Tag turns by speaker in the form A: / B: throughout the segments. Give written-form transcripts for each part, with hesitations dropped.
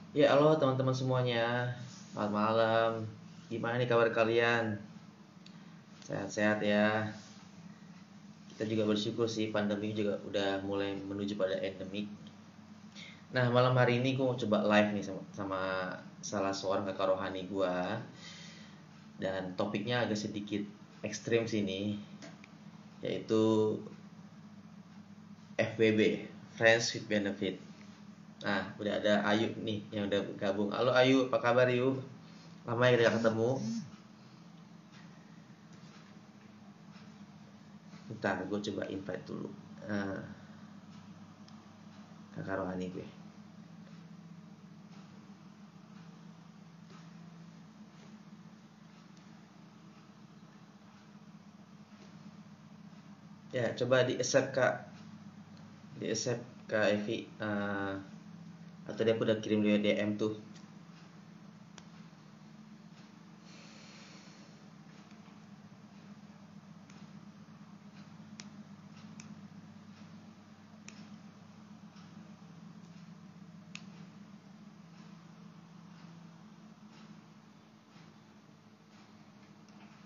A: Ya, halo teman-teman semuanya. Selamat malam. Gimana nih kabar kalian? Sehat-sehat ya. Kita juga bersyukur sih pandemi juga udah mulai menuju pada endemik. Nah, malam hari ini gue mau coba live nih sama salah seorang kakak rohani gue. Dan topiknya agak sedikit ekstrim sini, yaitu FWB, Friends with Benefit. Nah, udah ada Ayu nih yang udah gabung. Halo Ayu, apa kabar Ayu? Lama ya kita gak ketemu. Bentar, gue coba invite dulu. Nah, kakak rohani gue. Ya, coba di accept kak, di accept kak Evi. Atau dia aku udah kirim dia DM tuh.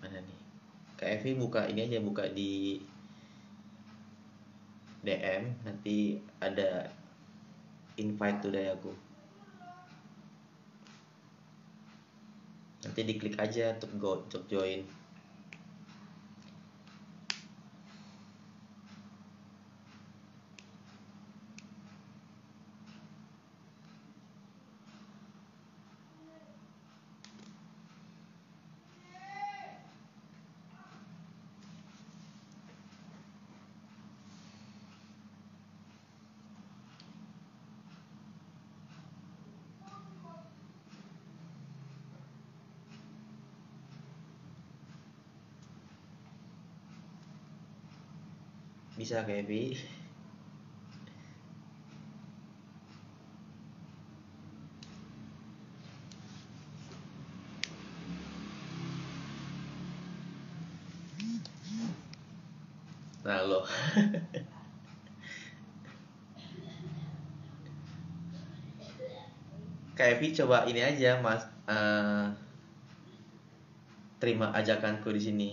A: Mana nih? Kak Evi buka ini aja, buka di DM. Nanti ada invite tuh dari aku. Nanti diklik aja untuk join. Bisa Kak Evi. Nah lo, Kak Evi coba ini aja mas, terima ajakanku di sini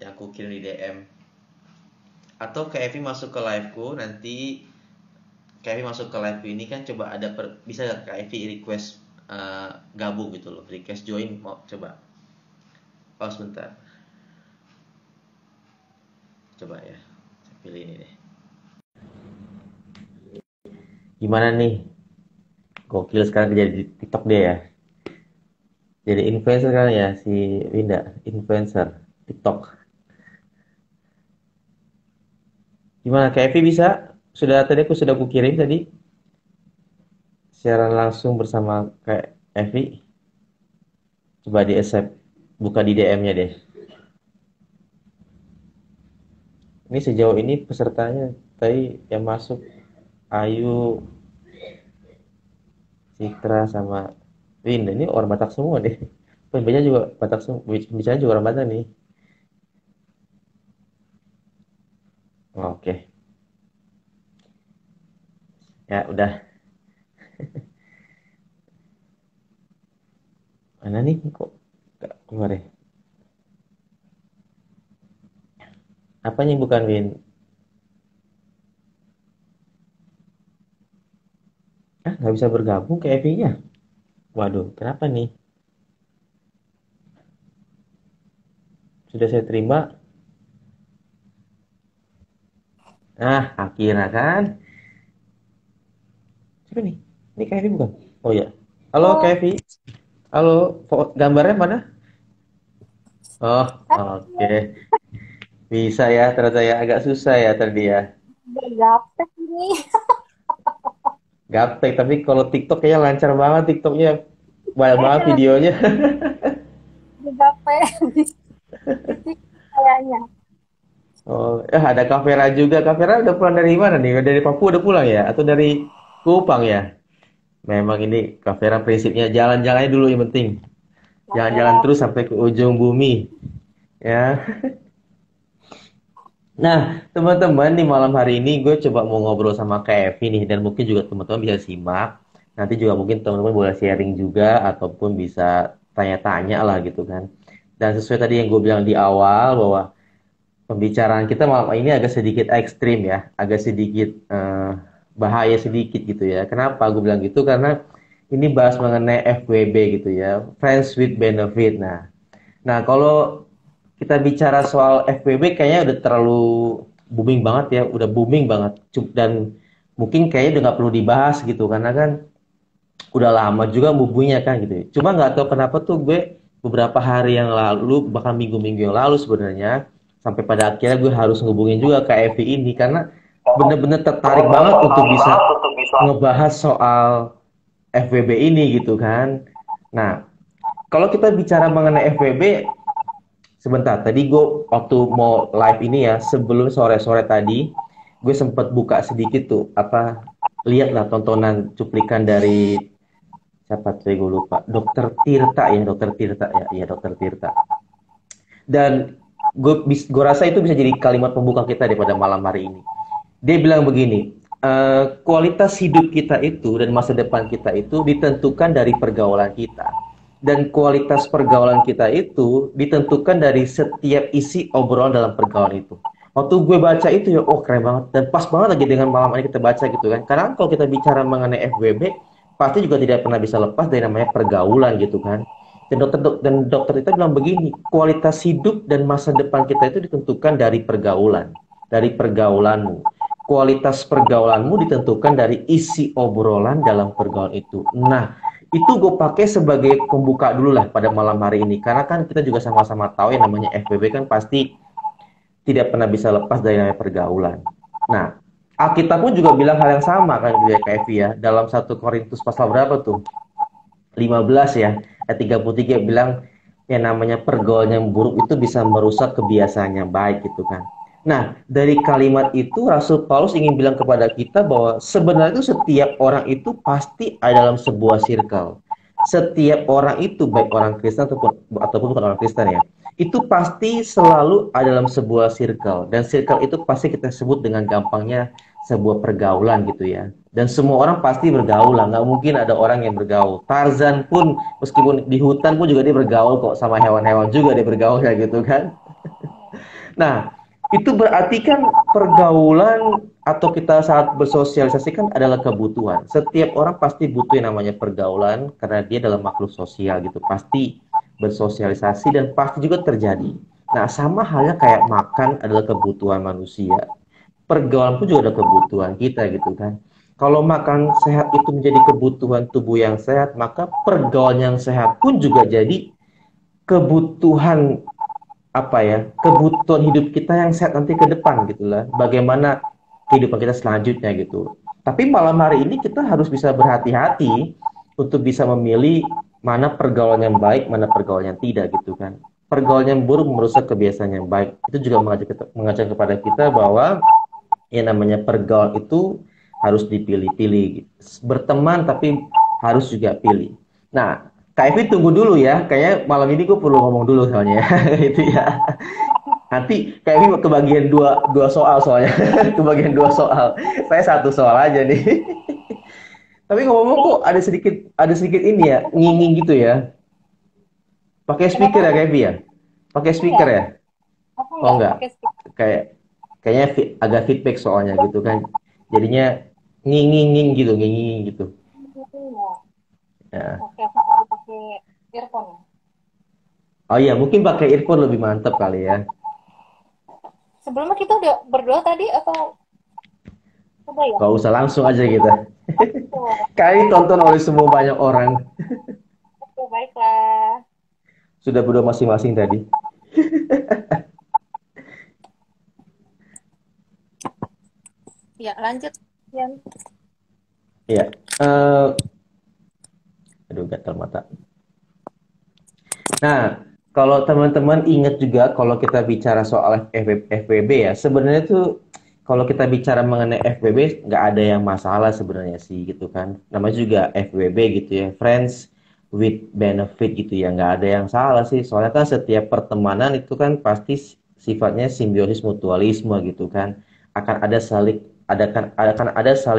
A: yang aku kirim di DM. Atau Kak Evi masuk ke liveku nanti. Kak Evi masuk ke live ini kan coba ada bisa gak Kak Evi request gabung gitu loh, request join, mau coba. Pause bentar, coba ya, saya pilih ini deh. Gimana nih, gokil sekarang jadi di TikTok dia ya, jadi influencer kan ya si Winda, influencer TikTok. Gimana Kak Evi bisa, sudah tadi aku kirim tadi siaran langsung bersama Kak Evi. Coba di accept, buka di DM-nya deh. Ini sejauh ini pesertanya tadi yang masuk Ayu, Citra sama Win. Ini orang Batak semua deh. Pembicaranya juga Batak semua. Pembicaranya juga orang Batak nih. Oke, ya udah. Mana nih kok gak keluar ya? Apanya yang bukan Win? Ah, nggak bisa bergabung ke EV-nya. Waduh, kenapa nih? Sudah saya terima. Nah, akhirnya kan. Siapa nih? Ini Kak Evi bukan? Oh ya. Halo Kak
B: Oh,
A: Evi. Halo, gambarnya mana? Oh, oke. Bisa ya, ternyata ya agak susah ya tadi ya.
B: udah gaptek ini.
A: Gaptek, tapi kalau TikTok kayaknya lancar banget TikToknya. Banyak banget videonya.
B: Udah gaptek di TikTok kayaknya.
A: Oh, ada Kavera juga. Kavera udah pulang dari mana nih? Dari Papua udah pulang ya? Atau dari Kupang ya? Memang ini Kavera prinsipnya jalan-jalannya dulu yang penting. Jalan-jalan
B: Kamera.
A: terus sampai ke ujung bumi. Ya. Nah, teman-teman, di malam hari ini gue coba mau ngobrol sama Kak Evi nih. Dan mungkin juga teman-teman bisa simak. Nanti juga mungkin teman-teman boleh sharing juga ataupun bisa tanya-tanya lah gitu kan. Dan sesuai tadi yang gue bilang di awal bahwa pembicaraan kita malam ini agak sedikit ekstrim ya, agak sedikit bahaya sedikit gitu ya. Kenapa gue bilang gitu? Karena ini bahas mengenai FWB gitu ya, Friends with Benefit. Nah, kalau kita bicara soal FWB kayaknya udah terlalu booming banget ya, udah booming banget. Dan mungkin kayaknya udah nggak perlu dibahas gitu, karena kan udah lama juga bubunya kan gitu. Cuma nggak tahu kenapa tuh gue beberapa hari yang lalu, bahkan minggu-minggu yang lalu sebenarnya, sampai pada akhirnya gue harus ngubungin juga ke Evi ini karena bener-bener tertarik banget untuk bisa ngebahas soal FWB ini gitu kan. Nah, kalau kita bicara mengenai FWB, sebentar, tadi gue waktu mau live ini ya, sebelum sore-sore tadi, gue sempat buka sedikit tuh, apa, lihatlah tontonan cuplikan dari siapa tadi gue lupa, Dokter Tirta ya, iya Dokter Tirta. Dan gue rasa itu bisa jadi kalimat pembuka kita daripada malam hari ini. Dia bilang begini, kualitas hidup kita itu dan masa depan kita itu ditentukan dari pergaulan kita. Dan kualitas pergaulan kita itu ditentukan dari setiap isi obrolan dalam pergaulan itu. Waktu gue baca itu ya, oh keren banget. Dan pas banget lagi dengan malam ini kita baca gitu kan. Karena kalau kita bicara mengenai FWB, pasti juga tidak pernah bisa lepas dari namanya pergaulan gitu kan. Dan dokter itu bilang begini, kualitas hidup dan masa depan kita itu ditentukan dari pergaulan, dari pergaulanmu. Kualitas pergaulanmu ditentukan dari isi obrolan dalam pergaulan itu. Nah, itu gue pakai sebagai pembuka dulu lah pada malam hari ini. Karena kan kita juga sama-sama tahu yang namanya FWB kan pasti tidak pernah bisa lepas dari namanya pergaulan. Nah, Alkitab pun juga bilang hal yang sama kan gitu ya, Kak Evi ya. Dalam 1 Korintus pasal berapa tuh? 15 ya, ayat 33 bilang yang namanya pergaulan yang buruk itu bisa merusak kebiasaan yang baik gitu kan. Nah, dari kalimat itu Rasul Paulus ingin bilang kepada kita bahwa sebenarnya itu setiap orang itu pasti ada dalam sebuah circle. Setiap orang itu, baik orang Kristen ataupun bukan orang Kristen ya, itu pasti selalu ada dalam sebuah circle. Dan circle itu pasti kita sebut dengan gampangnya sebuah pergaulan gitu ya. Dan semua orang pasti bergaul lah, nggak mungkin ada orang yang bergaul. Tarzan pun meskipun di hutan pun juga dia bergaul kok sama hewan-hewan juga dia bergaul kayak gitu kan. Nah, itu berarti kan pergaulan atau kita saat bersosialisasi kan adalah kebutuhan. Setiap orang pasti butuh yang namanya pergaulan karena dia dalam makhluk sosial gitu. Pasti bersosialisasi dan pasti juga terjadi. Nah, sama halnya kayak makan adalah kebutuhan manusia. Pergaulan pun juga ada kebutuhan kita gitu kan. Kalau makan sehat itu menjadi kebutuhan tubuh yang sehat, maka pergaulan yang sehat pun juga jadi kebutuhan apa ya, kebutuhan hidup kita yang sehat nanti ke depan gitulah. Bagaimana kehidupan kita selanjutnya gitu. Tapi malam hari ini kita harus bisa berhati-hati untuk bisa memilih mana pergaulan yang baik, mana pergaulan yang tidak gitu kan. Pergaulan yang buruk merusak kebiasaan yang baik. Itu juga mengajak kepada kita bahwa yang namanya pergaulan itu harus dipilih-pilih. Berteman tapi harus juga pilih. Nah, Kak Evi tunggu dulu ya. Kayaknya malam ini gue perlu ngomong dulu soalnya. Itu ya. Nanti Kak Evi ke bagian dua soal soalnya. Ke bagian dua soal. Saya satu soal aja nih. Tapi ngomong kok ada sedikit ini ya, nginging gitu ya. Pakai
B: Kenapa?
A: speaker ya Kak Evi ya? Pakai
B: Enggak,
A: speaker ya?
B: aku
A: Oh
B: enggak
A: enggak.
B: pakai speaker.
A: Kayak kayaknya agak feedback soalnya gitu kan. Jadinya nging-nging gitu, nging gitu.
B: Itu enggak.
A: Ya.
B: Oke, aku tadi pakai earphone ya.
A: Oh iya, mungkin pakai earphone lebih mantap kali ya.
B: Sebelumnya kita udah berdoa tadi atau udah ya?
A: Gak usah langsung aja kita.
B: Tuh,
A: Kali tonton oleh semua banyak orang.
B: oke, baiklah.
A: Sudah berdua masing-masing tadi.
B: Ya, lanjut. Yan.
A: Iya. Aduh, gatal mata. Nah, kalau teman-teman ingat juga kalau kita bicara soal FWB ya, sebenarnya tuh kalau kita bicara mengenai FWB nggak ada yang masalah sebenarnya sih gitu kan. Namanya juga FWB gitu ya, Friends with Benefit gitu ya, nggak ada yang salah sih. Soalnya kan setiap pertemanan itu kan pasti sifatnya simbiosis mutualisme gitu kan. Akan ada saling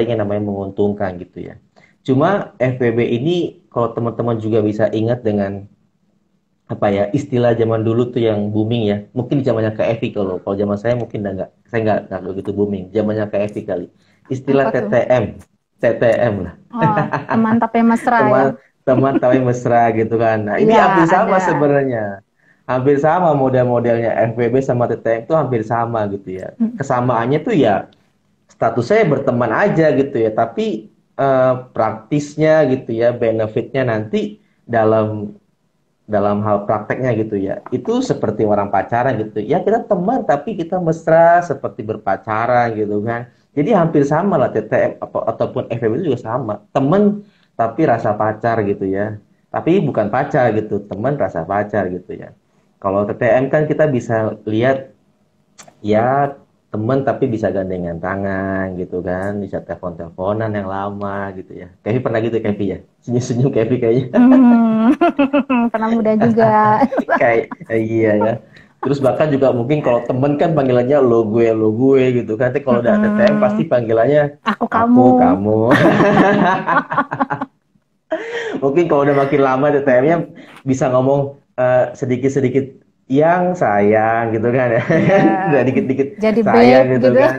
A: yang namanya menguntungkan gitu ya. Cuma FWB ini kalau teman-teman juga bisa ingat dengan apa ya, istilah zaman dulu tuh yang booming ya. Mungkin di zamannya Kak Evi, kalau zaman saya mungkin udah nggak, saya nggak begitu booming. Zamannya Kak Evi kali. Istilah
B: Apa tuh?
A: TTM, TTM lah.
B: Oh, teman tapi mesra ya.
A: Teman-teman tapi mesra gitu kan. Nah, ini
B: Iya,
A: hampir
B: ada.
A: sama sebenarnya. Hampir sama model-modelnya FWB sama TTM itu hampir sama gitu ya.
B: Mm,
A: Kesamaannya tuh ya status saya berteman aja gitu ya, tapi praktisnya gitu ya, benefitnya nanti dalam dalam hal prakteknya gitu ya, itu seperti orang pacaran gitu ya, kita teman tapi kita mesra seperti berpacaran gitu kan. Jadi hampir sama lah TTM ataupun FWB itu juga sama, teman tapi rasa pacar gitu ya, tapi bukan pacar gitu, teman rasa pacar gitu ya. Kalau TTM kan kita bisa lihat ya, temen tapi bisa gandengan tangan gitu kan, bisa telepon-teleponan yang lama gitu ya. Kevi pernah gitu Kevi ya? Senyum-senyum Kevi kayaknya.
B: mm. Pernah muda juga.
A: Kayak iya ya. Terus bahkan juga mungkin kalau temen kan panggilannya lo gue gitu kan. Tapi kalau udah TTM pasti
B: Mm-mm.
A: panggilannya
B: Aku kamu.
A: aku, kamu. Mungkin kalau udah makin lama TTM-nya bisa ngomong sedikit-sedikit yang sayang gitu kan ya.
B: Iya.
A: Udah dikit-dikit
B: Jadi babe
A: sayang gitu
B: gitu.
A: kan.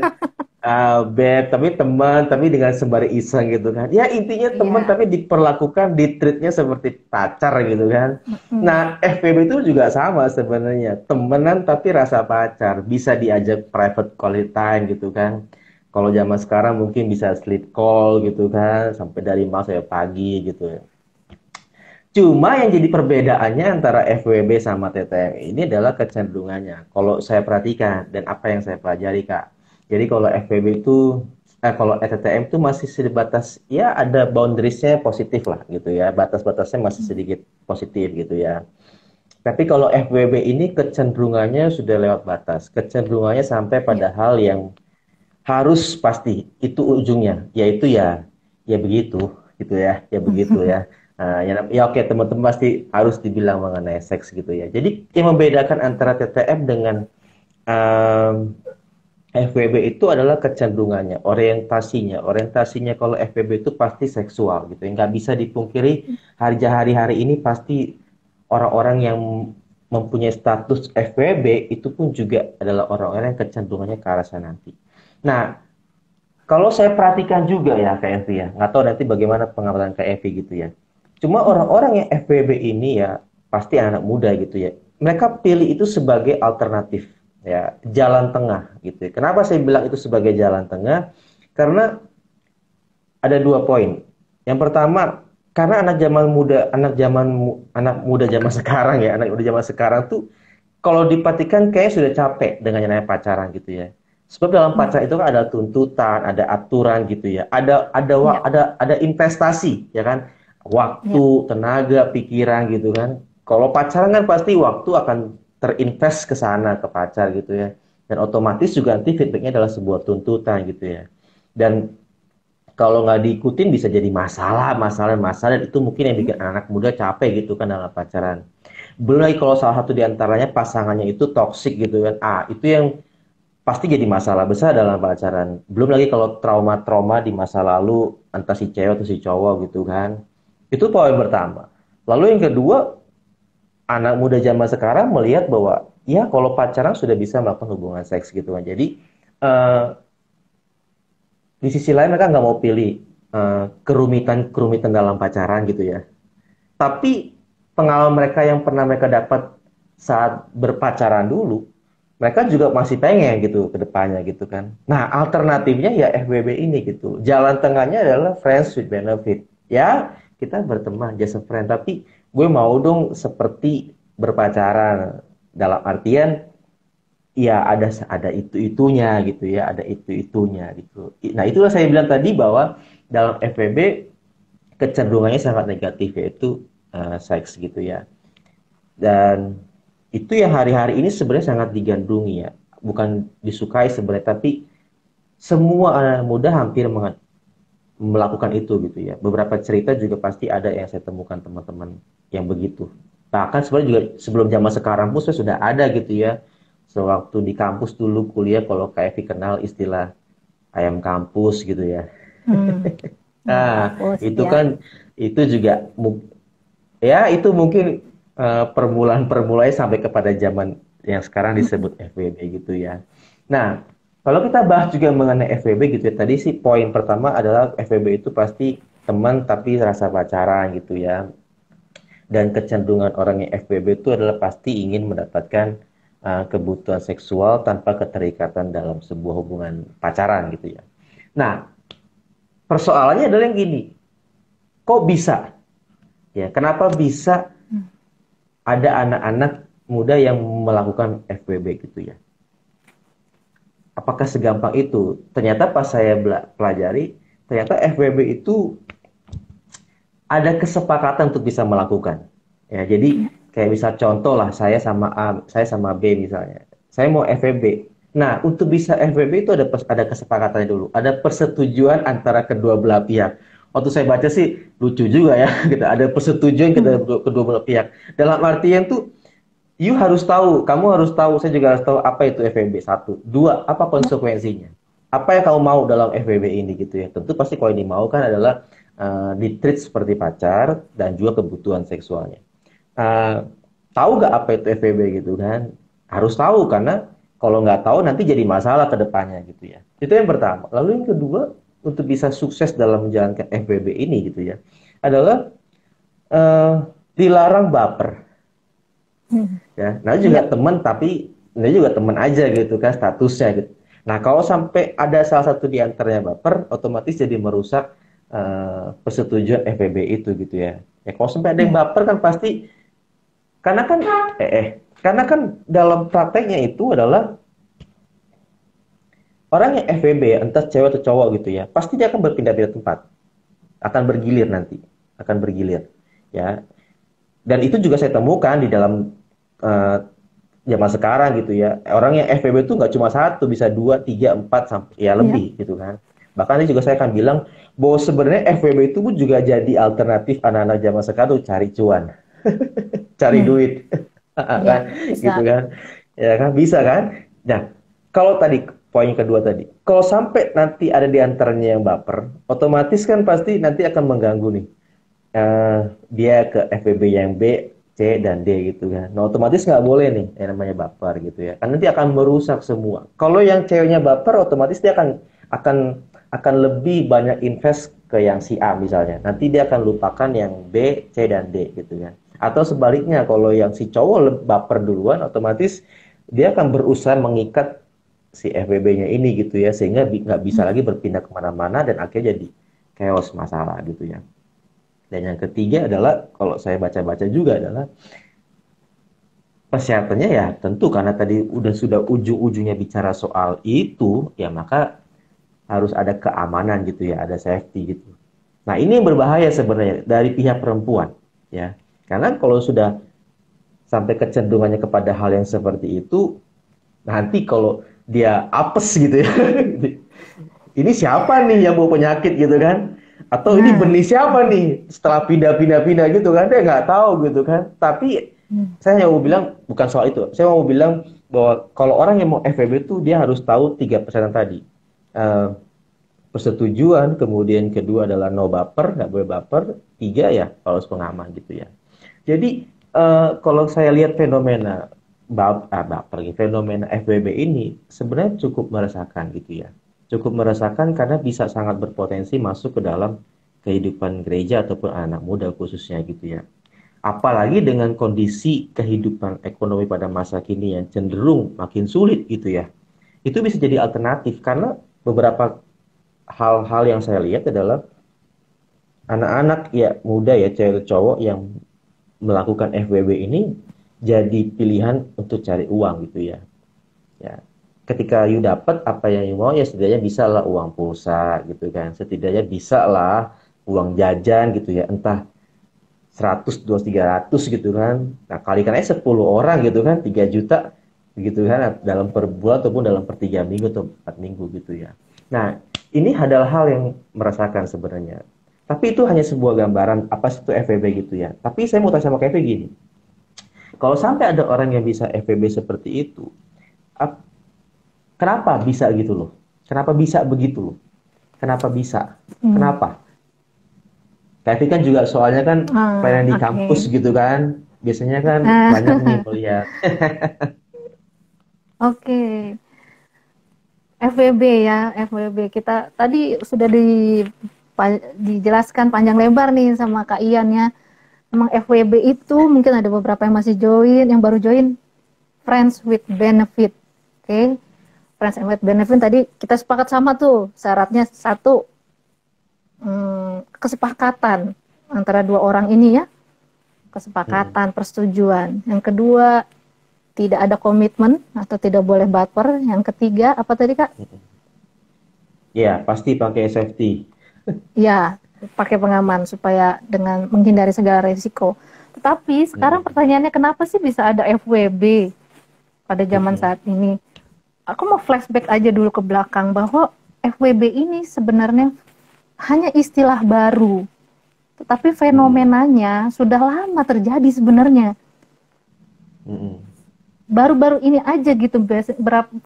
A: Beb, tapi teman, tapi dengan sembari iseng gitu kan. Ya intinya teman,
B: Iya.
A: tapi diperlakukan, ditreatnya seperti pacar gitu kan.
B: Mm-mm.
A: Nah, FWB itu juga sama sebenarnya. Temenan tapi rasa pacar. Bisa diajak private quality time gitu kan. Kalau zaman sekarang mungkin bisa sleep call gitu kan. Sampai dari malam sampai pagi gitu ya. Cuma yang jadi perbedaannya antara FWB sama TTM ini adalah kecenderungannya. Kalau saya perhatikan dan apa yang saya pelajari, Kak. Jadi kalau FWB itu, kalau TTM itu masih sebatas, ya ada boundariesnya positif lah gitu ya. Batas-batasnya masih sedikit positif gitu ya. Tapi kalau FWB ini kecenderungannya sudah lewat batas. Kecenderungannya sampai
B: Iya.
A: pada hal yang harus pasti itu ujungnya, yaitu ya ya begitu gitu ya begitu ya. Ya oke, teman-teman pasti harus dibilang mengenai seks gitu ya. Jadi yang membedakan antara TTM dengan em, FWB itu adalah kecenderungannya, orientasinya kalau FWB itu pasti seksual gitu ya, nggak bisa dipungkiri. Hari-hari ini pasti orang-orang yang mempunyai status FWB itu pun juga adalah orang-orang yang kecenderungannya ke arah sana nanti. Nah, kalau saya perhatikan juga ya Kak Evi ya, nggak tahu nanti bagaimana pengamatan Kak Evi gitu ya. Cuma orang-orang yang FWB ini ya, pasti anak muda gitu ya. Mereka pilih itu sebagai alternatif ya, jalan tengah gitu ya. Kenapa saya bilang itu sebagai jalan tengah? Karena ada dua poin. Yang pertama, karena anak muda zaman sekarang ya, anak muda zaman sekarang tuh kalau diperhatikan kayak sudah capek dengan yang namanya pacaran gitu ya. Sebab dalam
B: Mm.
A: pacaran itu kan ada tuntutan, ada aturan gitu ya.
B: Iya.
A: Ada investasi ya kan.
B: Iya.
A: Waktu, tenaga, pikiran gitu kan. Kalau pacaran kan pasti waktu akan terinvest ke sana ke pacar gitu ya. Dan otomatis juga nanti feedbacknya adalah sebuah tuntutan gitu ya. Dan kalau nggak diikutin bisa jadi masalah, dan itu mungkin yang bikin anak muda capek gitu kan dalam pacaran. Belum lagi kalau salah satu di antaranya pasangannya itu toksik gitu kan. Itu yang pasti jadi masalah besar dalam pacaran. Belum lagi kalau trauma-trauma di masa lalu entah si cewek atau si cowok gitu kan. Itu poin pertama. Lalu yang kedua, anak muda zaman sekarang melihat bahwa ya kalau pacaran sudah bisa melakukan hubungan seks gitu kan. Jadi eh, di sisi lain mereka nggak mau pilih kerumitan-kerumitan dalam pacaran gitu ya. Tapi pengalaman mereka yang pernah mereka dapat saat berpacaran dulu, mereka juga masih pengen gitu ke depannya gitu kan. Nah, alternatifnya ya FWB ini gitu. Jalan tengahnya adalah friends with benefit. Ya, kita berteman just a friend, tapi gue mau dong seperti berpacaran dalam artian ya ada itu-itunya gitu ya, ada itu-itunya gitu. Nah, itulah saya bilang tadi bahwa dalam FWB kecenderungannya sangat negatif, yaitu seks gitu ya. Dan itu yang hari-hari ini sebenarnya sangat digandrungi ya. Bukan disukai sebenarnya, tapi semua anak muda hampir melakukan itu gitu ya. Beberapa cerita juga pasti ada yang saya temukan teman-teman yang begitu. Bahkan sebenarnya juga sebelum zaman sekarang pun sudah ada gitu ya. Sewaktu di kampus dulu kuliah, kalau KFI kenal istilah ayam kampus gitu ya.
B: Mm.
A: Nah,
B: Hapus
A: itu
B: ya.
A: kan itu juga ya itu mungkin permulaan sampai kepada zaman yang sekarang disebut FWB gitu ya. Nah, kalau kita bahas juga mengenai FWB gitu ya, tadi sih poin pertama adalah FWB itu pasti teman tapi rasa pacaran gitu ya. Dan kecenderungan orang yang FWB itu adalah pasti ingin mendapatkan kebutuhan seksual tanpa keterikatan dalam sebuah hubungan pacaran gitu ya. Nah, persoalannya adalah yang gini, kok bisa? Ya, kenapa bisa ada anak-anak muda yang melakukan FWB gitu ya? Apakah segampang itu? Ternyata pas saya pelajari, ternyata FWB itu ada kesepakatan untuk bisa melakukan. Ya, jadi kayak misal contoh lah, saya sama A, saya sama B misalnya. Saya mau FWB. Nah, untuk bisa FWB itu ada kesepakatannya dulu. Ada persetujuan antara kedua belah pihak. Waktu saya baca sih lucu juga ya, gitu. Ada persetujuan kedua belah pihak. Dalam artian tuh kamu harus tahu, saya juga harus tahu apa itu FWB. Satu, dua, apa konsekuensinya? Apa yang kamu mau dalam FWB ini gitu ya? Tentu pasti kalau ini mau kan adalah ditreat seperti pacar dan juga kebutuhan seksualnya. Uh, Tahu nggak apa itu FWB gitu kan? Harus tahu karena kalau nggak tahu nanti jadi masalah ke depannya gitu ya. Itu yang pertama. Lalu yang kedua, untuk bisa sukses dalam menjalankan FWB ini gitu ya, adalah dilarang baper. Ya, nah juga teman tapi ini juga teman aja gitu kan statusnya gitu. Nah kalau sampai ada salah satu di antaranya baper, otomatis jadi merusak persetujuan FWB itu gitu ya. Ya kalau sampai ada yang baper kan pasti karena kan karena kan dalam prakteknya itu adalah orang yang FWB ya, entah cewek atau cowok gitu ya, pasti dia akan berpindah-pindah tempat, akan bergilir nanti, akan bergilir ya. Dan itu juga saya temukan di dalam eh, zaman sekarang gitu ya. Orang yang FWB itu nggak cuma satu, bisa dua, tiga, empat, sampai ya
B: Ya.
A: lebih gitu kan. Bahkan ini juga saya akan bilang bahwa sebenarnya FWB itu pun juga jadi alternatif anak-anak zaman sekarang tuh cari cuan, cari duit,
B: Ya,
A: kan, gitu
B: bisa.
A: kan. Ya kan, bisa kan. Nah, kalau tadi poin kedua tadi, kalau sampai nanti ada di antaranya yang baper, otomatis kan pasti nanti akan mengganggu nih dia ke FWB yang B, C, dan D gitu kan. Nah, otomatis nggak boleh nih yang namanya baper gitu ya. Kan nanti akan merusak semua. Kalau yang ceweknya baper, otomatis dia akan akan lebih banyak invest ke yang si A misalnya. Nanti dia akan lupakan yang B, C, dan D gitu kan. Atau sebaliknya, kalau yang si cowok baper duluan, otomatis dia akan berusaha mengikat si FWB-nya ini gitu ya, sehingga nggak bisa lagi berpindah kemana-mana dan akhirnya jadi chaos masalah gitu ya. Dan yang ketiga adalah kalau saya baca-baca juga adalah persyaratannya ya tentu karena tadi sudah ujung-ujungnya bicara soal itu ya maka harus ada keamanan gitu ya, ada safety gitu. Nah, ini yang berbahaya sebenarnya dari pihak perempuan ya. Karena kalau sudah sampai kecenderungannya kepada hal yang seperti itu nanti kalau dia apes gitu ya. Ini siapa nih yang bawa penyakit gitu kan? Atau ini
B: Nah,
A: benih siapa nih setelah pindah-pindah-pindah gitu kan? Dia nggak tahu gitu kan. Tapi saya hanya mau bilang bukan soal itu. Saya mau bilang bahwa kalau orang yang mau FWB itu dia harus tahu tiga persyaratan tadi. Eh, Persetujuan, kemudian kedua adalah no baper, nggak boleh baper. Tiga ya harus pengaman gitu ya. Jadi kalau saya lihat fenomena fenomena FWB ini sebenarnya cukup meresahkan gitu ya. Cukup meresahkan karena bisa sangat berpotensi masuk ke dalam kehidupan gereja ataupun anak muda khususnya gitu ya. Apalagi dengan kondisi kehidupan ekonomi pada masa kini yang cenderung makin sulit gitu ya. Itu bisa jadi alternatif karena beberapa hal-hal yang saya lihat adalah anak-anak ya muda ya cewek cowok yang melakukan FWB ini jadi pilihan untuk cari uang gitu ya. Ya, ketika you dapat apa yang you mau ya setidaknya bisa lah uang pulsa gitu kan. Setidaknya bisa lah uang jajan gitu ya. Entah 100, 200, 300 gitu kan. Nah, kalikan aja 10 orang gitu kan, 3 juta gitu kan dalam per bulan ataupun dalam per 3 minggu atau 4 minggu gitu ya. Nah, ini adalah hal yang merasakan sebenarnya. Tapi itu hanya sebuah gambaran apa sih itu FWB gitu ya. Tapi saya mau tanya sama Kevin gini. Kalau sampai ada orang yang bisa FWB seperti itu, kenapa bisa gitu loh? Kenapa bisa begitu loh? Kenapa bisa?
B: hmm.
A: Kenapa? Tapi kan juga soalnya kan pelayanan di
B: Oke.
A: kampus gitu kan. Biasanya kan
B: Ah,
A: banyak nih melihat.
B: oke. FWB ya, FWB. Kita tadi sudah dijelaskan panjang lebar nih sama Kak Ian ya. Emang FWB itu mungkin ada beberapa yang masih join, yang baru join Friends with Benefit. Oke. Friends with Benefit tadi kita sepakat sama tuh. Syaratnya satu, kesepakatan antara dua orang ini ya.
A: Mm-mm.
B: Kesepakatan, persetujuan. Yang kedua, tidak ada komitmen atau tidak boleh baper. Yang ketiga, apa tadi Kak?
A: Ya, pasti pakai safety.
B: Ya, pakai pengaman supaya dengan menghindari segala risiko. Tetapi sekarang
A: Mm-mm.
B: pertanyaannya kenapa sih bisa ada FWB pada zaman
A: Mm-mm.
B: saat ini? Aku mau flashback aja dulu ke belakang bahwa FWB ini sebenarnya hanya istilah baru. Tetapi
A: Mm-mm.
B: fenomenanya sudah lama terjadi sebenarnya.
A: Mm-mm.
B: Baru-baru ini aja gitu,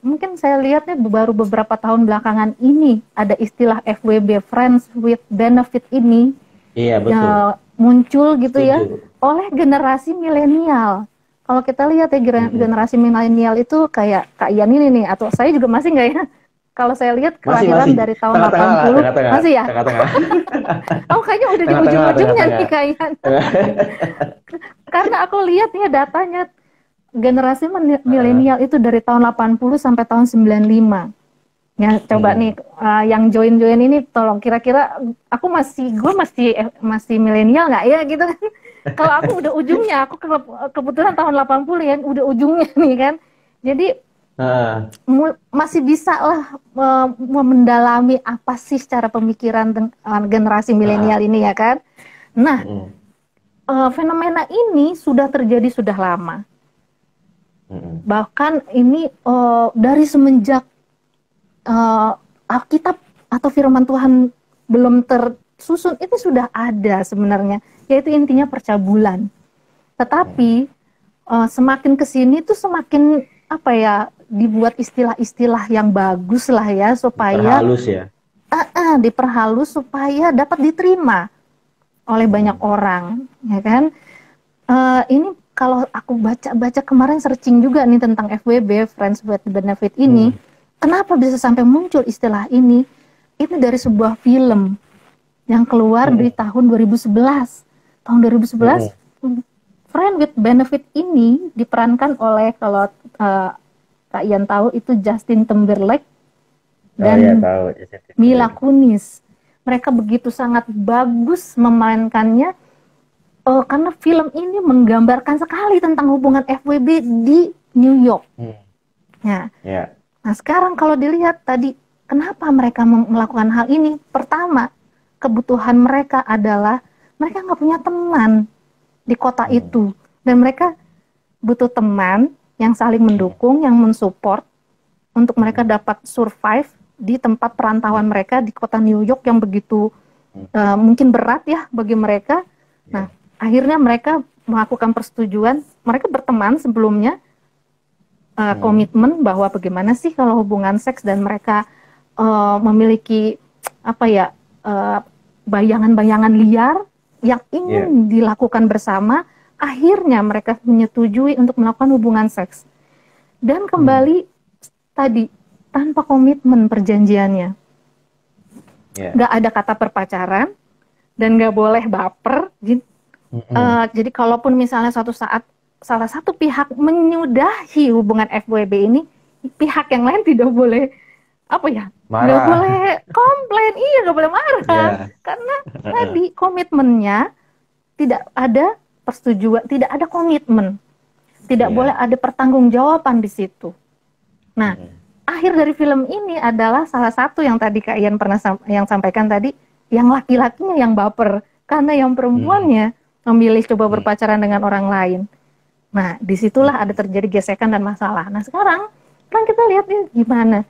B: mungkin saya lihatnya baru beberapa tahun belakangan ini ada istilah FWB, Friends with Benefit ini
A: Iya, betul.
B: ya, muncul gitu ya
A: Setuju.
B: oleh generasi milenial. Kalau kita lihat ya
A: Mm-mm.
B: generasi milenial itu kayak Kak Ian ini nih, atau saya juga masih nggak ya? Kalau saya lihat
A: Masih,
B: kelahiran
A: masih.
B: dari tahun
A: Tengah-tengah lah,
B: 80,
A: tengah-tengah.
B: masih ya?
A: Tengah-tengah.
B: Oh, kayaknya udah di
A: Tengah-tengah,
B: ujung-ujungnya
A: tengah-tengah.
B: nih Kak Ian. Karena aku lihat ya datanya generasi
A: Heeh.
B: milenial itu dari tahun 80 sampai tahun 95. Ya, coba
A: Mm-mm.
B: nih yang join-join ini tolong kira-kira gue masih milenial nggak ya gitu kan. Kalau aku udah ujungnya, aku kebetulan tahun 80 ya, udah ujungnya nih kan. Jadi
A: Heeh.
B: masih bisa lah mendalami apa sih cara pemikiran generasi milenial
A: Heeh.
B: ini ya kan. Nah,
A: Mm-mm.
B: fenomena ini sudah terjadi sudah lama.
A: Mm-mm.
B: Bahkan ini dari semenjak Alkitab atau firman Tuhan belum tersusun, itu sudah ada sebenarnya, yaitu intinya percabulan. Tetapi semakin kesini tuh semakin apa ya, dibuat istilah-istilah yang bagus lah ya supaya
A: Diperhalus ya.
B: diperhalus supaya dapat diterima oleh banyak
A: Mm-mm.
B: orang, ya kan? Ini kalau aku baca-baca kemarin searching juga nih tentang FWB, Friends with Benefit ini,
A: Mm.
B: kenapa bisa sampai muncul istilah ini? Itu dari sebuah film yang keluar di
A: Mm-mm.
B: tahun 2011. Tahun 2011,
A: Mm-mm.
B: Friend with Benefit ini diperankan oleh, kalau uh, Kak Ian tahu, itu Justin Timberlake
A: Oh ya,
B: dan
A: tahu. Justin
B: Mila
A: Timberlake.
B: Kunis. Mereka begitu sangat bagus memainkannya. Karena film ini menggambarkan sekali tentang hubungan FWB di New York.
A: Mm.
B: Nah,
A: Ya.
B: nah sekarang kalau dilihat tadi, kenapa mereka melakukan hal ini? Pertama, kebutuhan mereka adalah mereka nggak punya teman di kota
A: Mm.
B: itu. Dan mereka butuh teman yang saling
A: Mm.
B: mendukung, yang mensupport untuk mereka
A: Mm.
B: dapat survive di tempat perantauan
A: Mm.
B: mereka di kota New York yang begitu
A: Mm.
B: mungkin berat ya bagi mereka. Nah,
A: Ya.
B: akhirnya mereka melakukan persetujuan, mereka berteman sebelumnya,
A: Mm.
B: komitmen bahwa bagaimana sih kalau hubungan seks, dan mereka memiliki apa ya, bayangan-bayangan liar yang
A: Ya.
B: ingin dilakukan bersama. Akhirnya mereka menyetujui untuk melakukan hubungan seks, dan
A: Mm.
B: kembali tadi tanpa komitmen perjanjiannya,
A: Ya.
B: nggak ada kata perpacaran dan nggak boleh baper.
A: Mm-mm.
B: Jadi kalaupun misalnya suatu saat salah satu pihak menyudahi hubungan FWB ini, pihak yang lain tidak boleh apa ya, nggak
A: Marah.
B: boleh komplain, iya nggak boleh marah,
A: Ya.
B: karena
A: Heeh.
B: tadi komitmennya tidak ada, persetujuan tidak ada komitmen, tidak boleh
A: Ya.
B: ada pertanggungjawaban di situ. Nah,
A: Mm-mm.
B: akhir dari film ini adalah salah satu yang tadi Kak Ian pernah yang sampaikan tadi, yang laki-lakinya yang baper karena yang
A: Mm.
B: perempuannya memilih coba
A: Mm.
B: berpacaran dengan orang lain. Nah, disitulah ada
A: Mm.
B: terjadi gesekan dan masalah. Nah, sekarang kan kita lihat nih gimana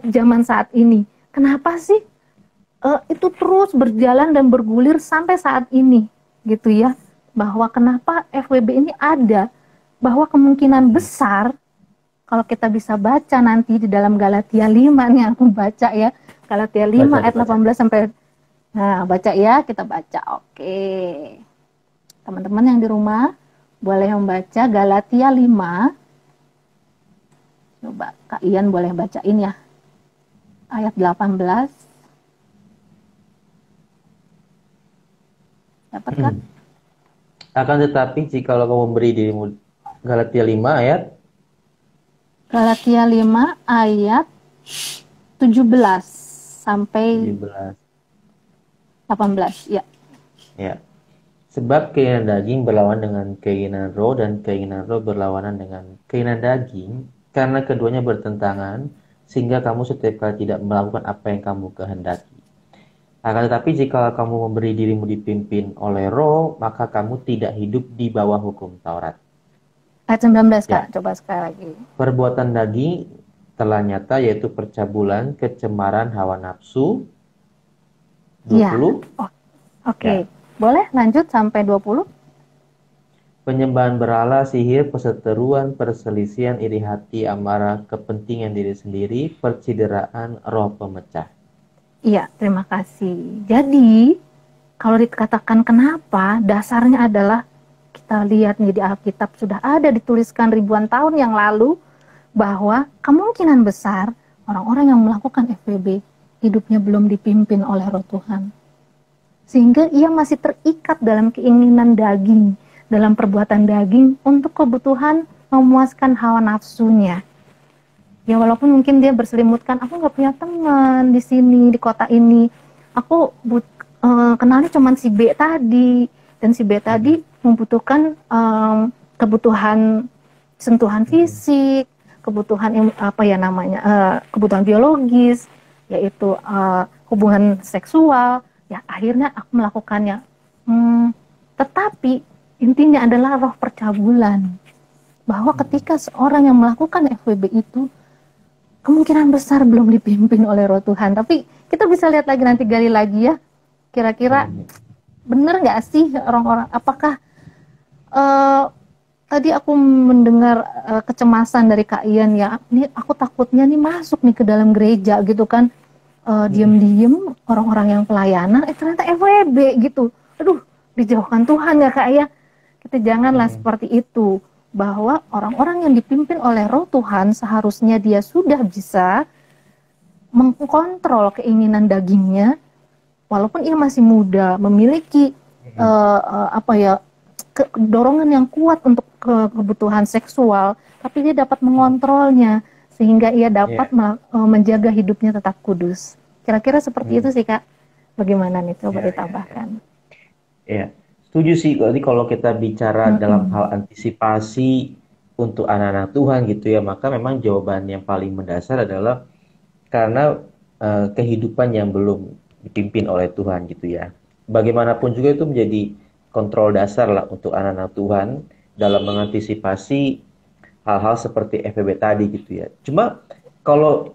B: zaman saat ini. Kenapa sih itu terus berjalan dan bergulir sampai saat ini, gitu ya? Bahwa kenapa FWB ini ada? Bahwa kemungkinan
A: Mm.
B: besar, kalau kita bisa baca nanti di dalam Galatia 5 nih, aku baca ya, Galatia 5
A: Baca tuh,
B: ayat
A: baca.
B: 18 sampai Nah, baca ya, kita baca. Oke. Teman-teman yang di rumah boleh membaca Galatia 5. Coba Kak Ian boleh bacain ya. Ayat 18. Dapat Kak?
A: Akan tetapi jikalau kamu memberi dirimu, Galatia 5 ayat
B: Galatia 5 ayat 17 sampai
A: 17.
B: 18. Ya.
A: Ya. Sebab keinginan daging berlawan dengan keinginan roh dan keinginan roh berlawanan dengan keinginan daging, karena keduanya bertentangan, sehingga kamu setiap kali tidak melakukan apa yang kamu kehendaki. Akan tetapi jika kamu memberi dirimu dipimpin oleh roh, maka kamu tidak hidup di bawah hukum Taurat.
B: Ayat 19
A: Ya.
B: Kak, coba sekali lagi.
A: Perbuatan daging telah nyata, yaitu percabulan, kecemaran, hawa nafsu. 20.
B: Ya. Oh, oke.
A: Ya.
B: Boleh lanjut sampai 20?
A: Penyembahan berhala, sihir, perseteruan, perselisihan, iri hati, amarah, kepentingan diri sendiri, percideraan, roh pemecah.
B: Iya, terima kasih. Jadi, kalau dikatakan kenapa, dasarnya adalah kita lihat nih di Alkitab sudah ada dituliskan ribuan tahun yang lalu bahwa kemungkinan besar orang-orang yang melakukan FWB hidupnya belum dipimpin oleh Roh Tuhan. Sehingga ia masih terikat dalam keinginan daging, dalam perbuatan daging untuk kebutuhan memuaskan hawa nafsunya. Ya walaupun mungkin dia berselimutkan, aku nggak punya teman di sini, di kota ini. Aku kenalnya cuma si B tadi. Dan si B tadi membutuhkan kebutuhan sentuhan fisik, kebutuhan kebutuhan biologis, yaitu hubungan seksual. Ya akhirnya aku melakukannya. Tetapi intinya adalah roh percabulan. Bahwa ketika seorang yang melakukan FWB itu kemungkinan besar belum dipimpin oleh Roh Tuhan. Tapi kita bisa lihat lagi nanti, gali lagi ya. Kira-kira benar nggak sih orang-orang? Apakah tadi aku mendengar kecemasan dari Kak Ian ya. Ini aku takutnya nih masuk nih ke dalam gereja gitu kan. Diam-diam orang-orang yang pelayanan, ternyata FWB gitu. Aduh, dijauhkan Tuhan ya Kak ya. Kita janganlah seperti itu. Bahwa orang-orang yang dipimpin oleh Roh Tuhan seharusnya dia sudah bisa mengkontrol keinginan dagingnya, walaupun ia masih muda, memiliki dorongan yang kuat untuk kebutuhan seksual, tapi dia dapat mengontrolnya sehingga ia dapat menjaga hidupnya tetap kudus. Kira-kira seperti itu sih Kak. Bagaimana nih? Coba ditambahkan.
A: Ya. Setuju sih, jadi kalau kita bicara dalam hal antisipasi untuk anak-anak Tuhan gitu ya, maka memang jawaban yang paling mendasar adalah karena kehidupan yang belum dipimpin oleh Tuhan gitu ya. Bagaimanapun juga itu menjadi kontrol dasar lah untuk anak-anak Tuhan dalam mengantisipasi hal-hal seperti FWB tadi gitu ya. Cuma kalau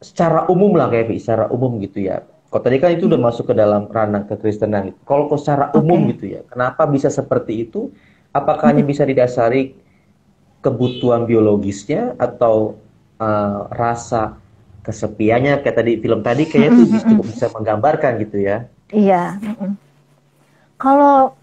A: secara umum lah secara umum gitu ya. Kalau tadi kan itu udah masuk ke dalam ranah kekristenan. Kalau secara umum gitu ya, kenapa bisa seperti itu? Apakah hanya bisa didasari kebutuhan biologisnya atau rasa kesepiannya? Kayak tadi film tadi kayaknya tuh cukup bisa menggambarkan gitu ya.
B: Iya. Kalau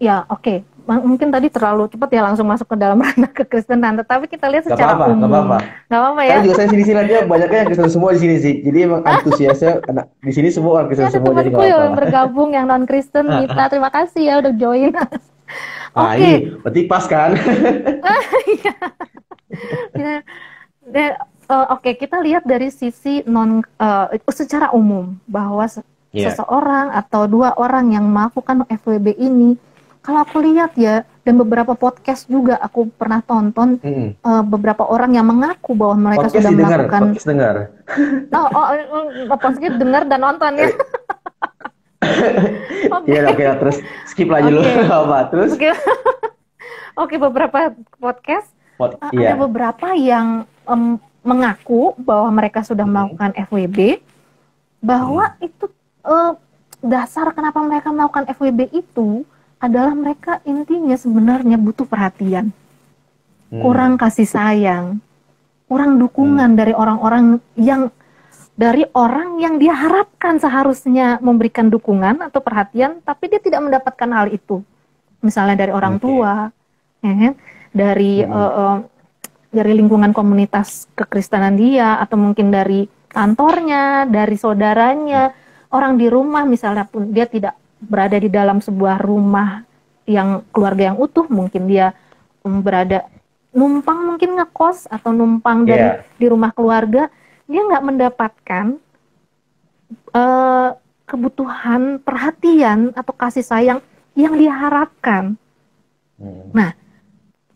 B: ya oke. Mungkin tadi terlalu cepat ya langsung masuk ke dalam ranah kekristenan, tetapi kita lihat secara umum. Gak apa-apa ya.
A: Karena juga saya sini aja banyaknya yang Kristen semua di sini sih. Jadi emang antusiasnya di sini semua orang Kristen semua, jadi
B: nggak apa-apa. Yang bergabung yang non Kristen, Mita, terima kasih ya udah join.
A: Oke. Berarti pas kan?
B: Oke, kita lihat dari sisi secara umum bahwa seseorang atau dua orang yang melakukan FWB ini, kalau aku lihat ya, dan beberapa podcast juga aku pernah tonton, beberapa orang yang mengaku bahwa mereka
A: podcast
B: sudah melakukan
A: podcast dengar.
B: Podcast dengar dan nonton ya.
A: Oke, terus skip aja dulu. Terus?
B: Oke, beberapa podcast ada beberapa yang mengaku bahwa mereka sudah melakukan FWB, bahwa itu dasar kenapa mereka melakukan FWB itu adalah mereka intinya sebenarnya butuh perhatian, kurang kasih sayang, kurang dukungan dari orang-orang yang dari orang yang dia harapkan seharusnya memberikan dukungan atau perhatian, tapi dia tidak mendapatkan hal itu. Misalnya dari orang
A: Oke.
B: tua, ya kan? Dari
A: Mm-mm.
B: dari lingkungan komunitas kekristenan dia, atau mungkin dari kantornya, dari saudaranya, orang di rumah misalnya pun dia tidak berada di dalam sebuah rumah yang keluarga yang utuh, mungkin dia berada numpang, mungkin ngekos atau numpang dari
A: Iya.
B: di rumah keluarga, dia nggak mendapatkan eh, kebutuhan perhatian atau kasih sayang yang dia harapkan.
A: Mm.
B: Nah,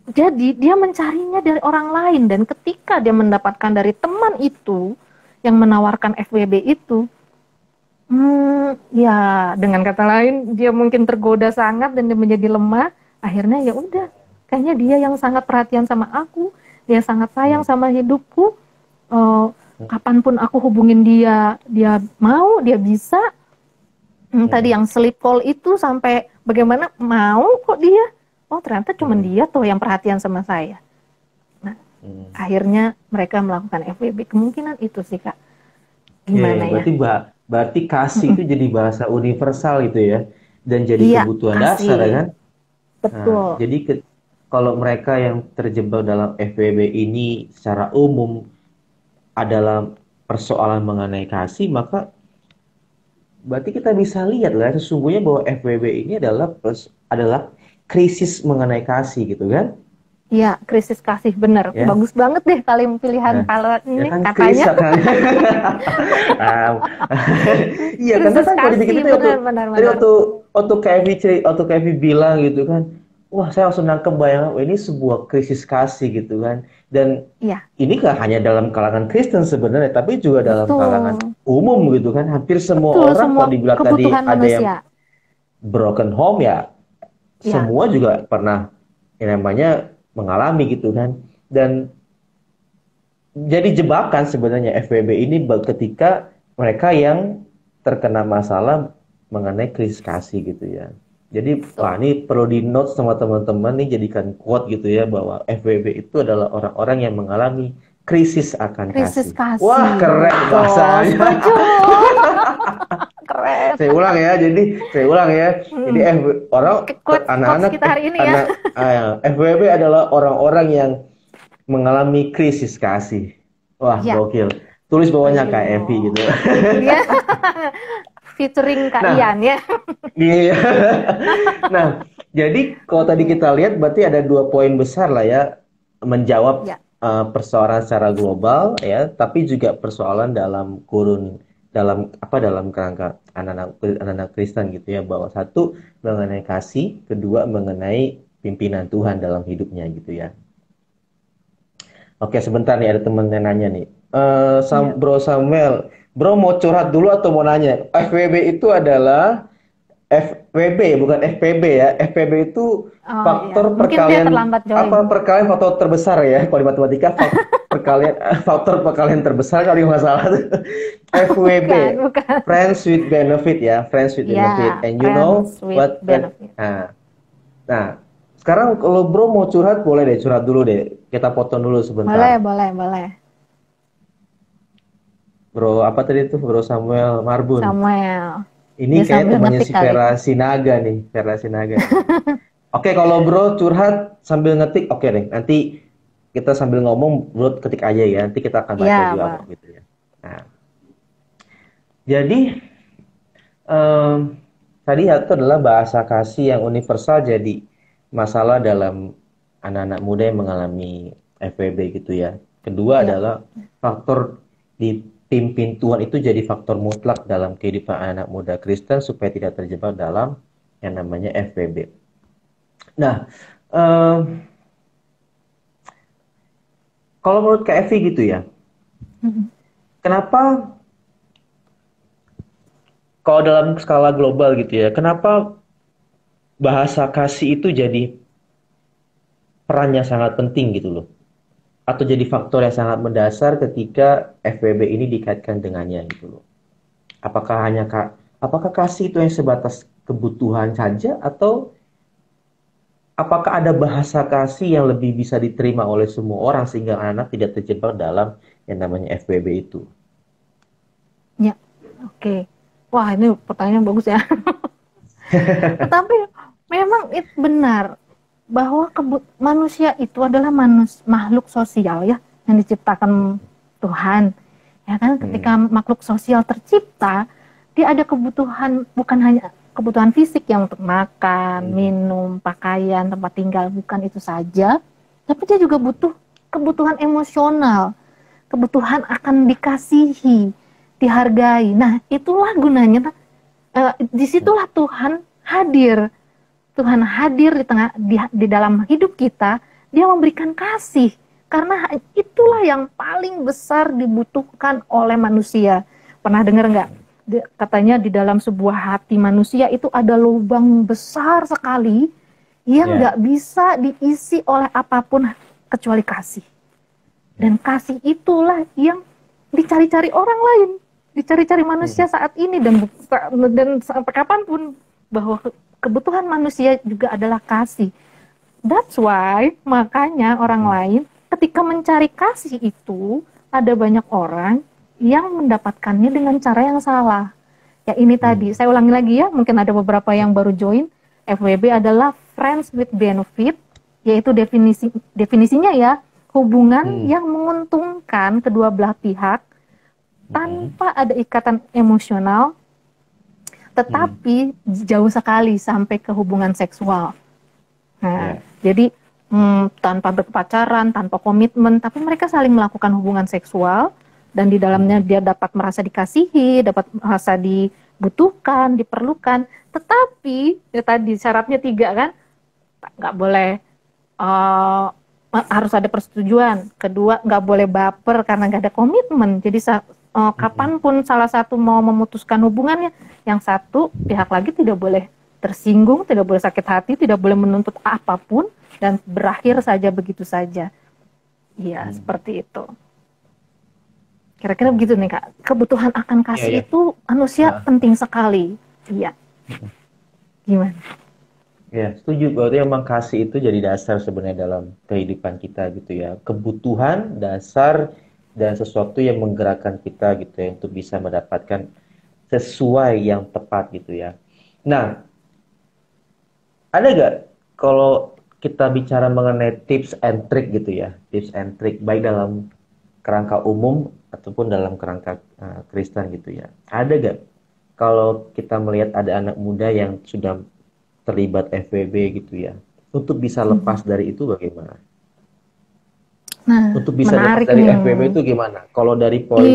B: jadi dia mencarinya dari orang lain, dan ketika dia mendapatkan dari teman itu yang menawarkan FWB itu, ya dengan kata lain dia mungkin tergoda sangat dan dia menjadi lemah. Akhirnya ya udah, kayaknya dia yang sangat perhatian sama aku, dia sangat sayang
A: Mm.
B: sama hidupku. Kapanpun aku hubungin dia, dia mau, dia bisa. Tadi
A: Mm.
B: yang sleep call itu sampai bagaimana mau kok dia. Oh ternyata cuma
A: Mm.
B: dia tuh yang perhatian sama saya. Nah,
A: Mm.
B: akhirnya mereka melakukan FWB. Kemungkinan itu sih Kak.
A: Iya, ya,
B: Gimana ya?
A: berarti kasih itu
B: Mm-mm.
A: jadi bahasa universal gitu ya, dan jadi
B: Iya,
A: kebutuhan dasar ya
B: kasih.
A: kan? Nah,
B: Betul.
A: jadi kalau mereka yang terjebak dalam FWB ini secara umum adalah persoalan mengenai kasih, maka berarti kita bisa lihat lah sesungguhnya bahwa FWB ini adalah krisis mengenai kasih gitu kan?
B: Iya, krisis kasih benar.
A: Ya.
B: Bagus banget deh kali pilihan
A: Nah,
B: kalau
A: ya
B: ini
A: kan krisis
B: katanya.
A: akan Ah, iya karena
B: Krisis
A: kan kalau
B: kasih,
A: dipikir itu
B: benar benar
A: tadi
B: benar.
A: waktu Kevin bilang gitu kan, wah saya langsung nangkep bayangan, wah, ini sebuah krisis kasih gitu kan, dan
B: Iya,
A: ini gak hanya dalam kalangan Kristen sebenarnya, tapi juga dalam kalangan
B: betul.
A: umum gitu kan, hampir semua
B: Betul,
A: orang
B: semua
A: kalau dibilang tadi
B: kebutuhan
A: ada yang
B: manusia.
A: broken home ya,
B: Ya,
A: semua juga pernah yang namanya mengalami gitu kan, dan jadi jebakan sebenarnya FWB ini ketika mereka yang terkena masalah mengenai krisis kasih gitu ya. Jadi, wah
B: betul.
A: ini perlu di note sama teman-teman nih jadikan quote gitu ya bahwa FWB itu adalah orang-orang yang mengalami krisis akan
B: Krisis
A: kasih. Wah,
B: kasih,
A: keren
B: betul.
A: bahasanya.
B: Setuju. Keren.
A: Saya ulang ya. Saya ulang ya. Jadi
B: Hmm. Quotes
A: anak-anak
B: kita hari ini ya.
A: FWB adalah orang-orang yang mengalami krisis kasih. Wah,
B: Ya,
A: gokil. Tulis bawahnya
B: setuju.
A: Kak Evi gitu.
B: Dia featuring Kak
A: Nah,
B: Ian ya.
A: iya. Nah, jadi kalau tadi
B: Oke.
A: kita lihat berarti ada dua poin besar lah ya, menjawab
B: Ya,
A: persoalan secara global ya, tapi juga persoalan dalam kerangka anak-anak Kristen gitu ya, bahwa satu mengenai kasih, kedua mengenai pimpinan Tuhan dalam hidupnya gitu ya. Oke, sebentar nih ada temen yang nanya nih.
B: ya.
A: Bro Samuel, bro mau curhat dulu atau mau nanya? FWB itu adalah FWB bukan FPB ya. FPB itu
B: Oh ya,
A: faktor
B: mungkin dia
A: perkalian
B: terlambat join.
A: faktor terbesar ya. Kalau di matematika perkalian faktor perkalian terbesar kalau nggak salah. FWB,
B: Bukan, bukan.
A: friends with benefit ya, friends with benefit.
B: Ya,
A: And you know
B: friends with
A: what
B: benefit.
A: nah, sekarang kalau bro mau curhat boleh deh curhat dulu deh. Kita potong dulu
B: Boleh,
A: sebentar.
B: boleh, boleh.
A: Bro, apa tadi tuh Bro Samuel Marbun?
B: Samuel.
A: Ini
B: Dia
A: kayak
B: sambil
A: temannya
B: ngetik
A: si
B: kali.
A: Vera Sinaga nih, Vera Sinaga nih. Oke, kalau Bro curhat sambil ngetik, oke deh. Nanti kita sambil ngomong, Bro ketik aja ya. Nanti kita akan baca
B: Ya,
A: juga kok
B: boleh.
A: gitu ya. Nah, jadi em, tadi itu adalah bahasa kasih yang universal jadi masalah dalam anak-anak muda yang mengalami FWB gitu ya. Kedua
B: Ya,
A: adalah faktor dipimpin Tuhan itu jadi faktor mutlak dalam kehidupan anak muda Kristen supaya tidak terjebak dalam yang namanya FWB. Nah, em, kalau menurut Kak Evi gitu ya,
B: mm,
A: kenapa kalau dalam skala global gitu ya, kenapa bahasa kasih itu jadi perannya sangat penting gitu loh? Atau jadi faktor yang sangat mendasar ketika FWB ini dikaitkan dengannya gitu loh. Apakah hanya apakah kasih itu yang sebatas kebutuhan saja atau apakah ada bahasa kasih yang lebih bisa diterima oleh semua orang sehingga anak tidak terjebak dalam yang namanya FWB itu?
B: Ya, oke. Wah, ini pertanyaan bagus ya. Tetapi memang itu benar bahwa manusia itu adalah makhluk sosial ya yang diciptakan Tuhan. Ya kan, ketika makhluk sosial tercipta, dia ada kebutuhan, bukan hanya kebutuhan fisik yang untuk makan, minum, pakaian, tempat tinggal, bukan itu saja, tapi dia juga butuh kebutuhan emosional, kebutuhan akan dikasihi, dihargai. Nah, itulah gunanya. Disitulah Tuhan hadir. Tuhan hadir di dalam hidup kita. Dia memberikan kasih. Karena itulah yang paling besar dibutuhkan oleh manusia. Pernah dengar nggak? Katanya di dalam sebuah hati manusia itu ada lubang besar sekali yang nggak bisa diisi oleh apapun kecuali kasih. Dan kasih itulah yang dicari-cari orang lain, dicari-cari manusia saat ini, dan sampai kapanpun, bahwa kebutuhan manusia juga adalah kasih. That's why makanya orang lain ketika mencari kasih itu, ada banyak orang yang mendapatkannya dengan cara yang salah. Ya ini tadi, saya ulangi lagi ya, mungkin ada beberapa yang baru join. FWB adalah friends with benefit, yaitu definisinya ya, hubungan yang menguntungkan kedua belah pihak tanpa ada ikatan emosional, tetapi jauh sekali sampai ke hubungan seksual. Nah, jadi tanpa berpacaran, tanpa komitmen, tapi mereka saling melakukan hubungan seksual, dan di dalamnya dia dapat merasa dikasihi, dapat merasa dibutuhkan, diperlukan. Tetapi ya tadi syaratnya 3 kan, nggak boleh harus ada persetujuan. Kedua, nggak boleh baper karena nggak ada komitmen. Jadi kapanpun salah satu mau memutuskan hubungannya, yang satu pihak lagi tidak boleh tersinggung, tidak boleh sakit hati, tidak boleh menuntut apapun, dan berakhir saja begitu saja. Iya, seperti itu. Kira-kira begitu nih Kak. Kebutuhan akan kasih itu manusia penting sekali. Iya. Gimana?
A: Ya, setuju. Berarti emang kasih itu jadi dasar sebenarnya dalam kehidupan kita gitu ya. Kebutuhan, dasar, dan sesuatu yang menggerakkan kita gitu ya, untuk bisa mendapatkan sesuai yang tepat gitu ya. Nah, ada nggak kalau kita bicara mengenai tips and trick gitu ya, tips and trick baik dalam kerangka umum ataupun dalam kerangka Kristen gitu ya. Ada nggak kalau kita melihat ada anak muda yang sudah terlibat FWB gitu ya, untuk bisa lepas dari itu bagaimana?
B: Nah,
A: untuk bisa lepas dari FWB itu gimana? Kalau dari poin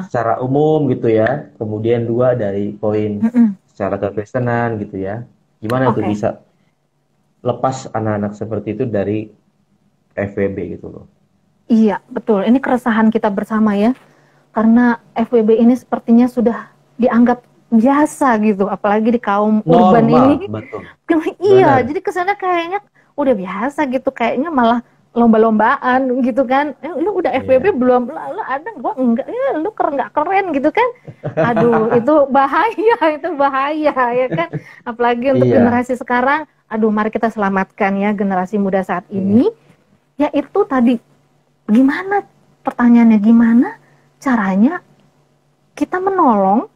A: secara umum gitu ya, kemudian 2 dari poin secara kekristenan gitu ya, gimana tuh bisa lepas anak-anak seperti itu dari FWB gitu loh?
B: Iya, betul. Ini keresahan kita bersama ya. Karena FWB ini sepertinya sudah dianggap biasa gitu, apalagi di kaum urban ini.
A: Betul.
B: Iya, jadi kesannya kayaknya udah biasa gitu, kayaknya malah lomba-lombaan gitu kan. Lu udah FWB belum? Lu ada? Gua enggak. Ya, lu nggak keren gitu kan. Aduh, itu bahaya ya kan. Apalagi untuk generasi sekarang. Aduh, mari kita selamatkan ya generasi muda saat ini. Yaitu tadi, gimana pertanyaannya, gimana caranya kita menolong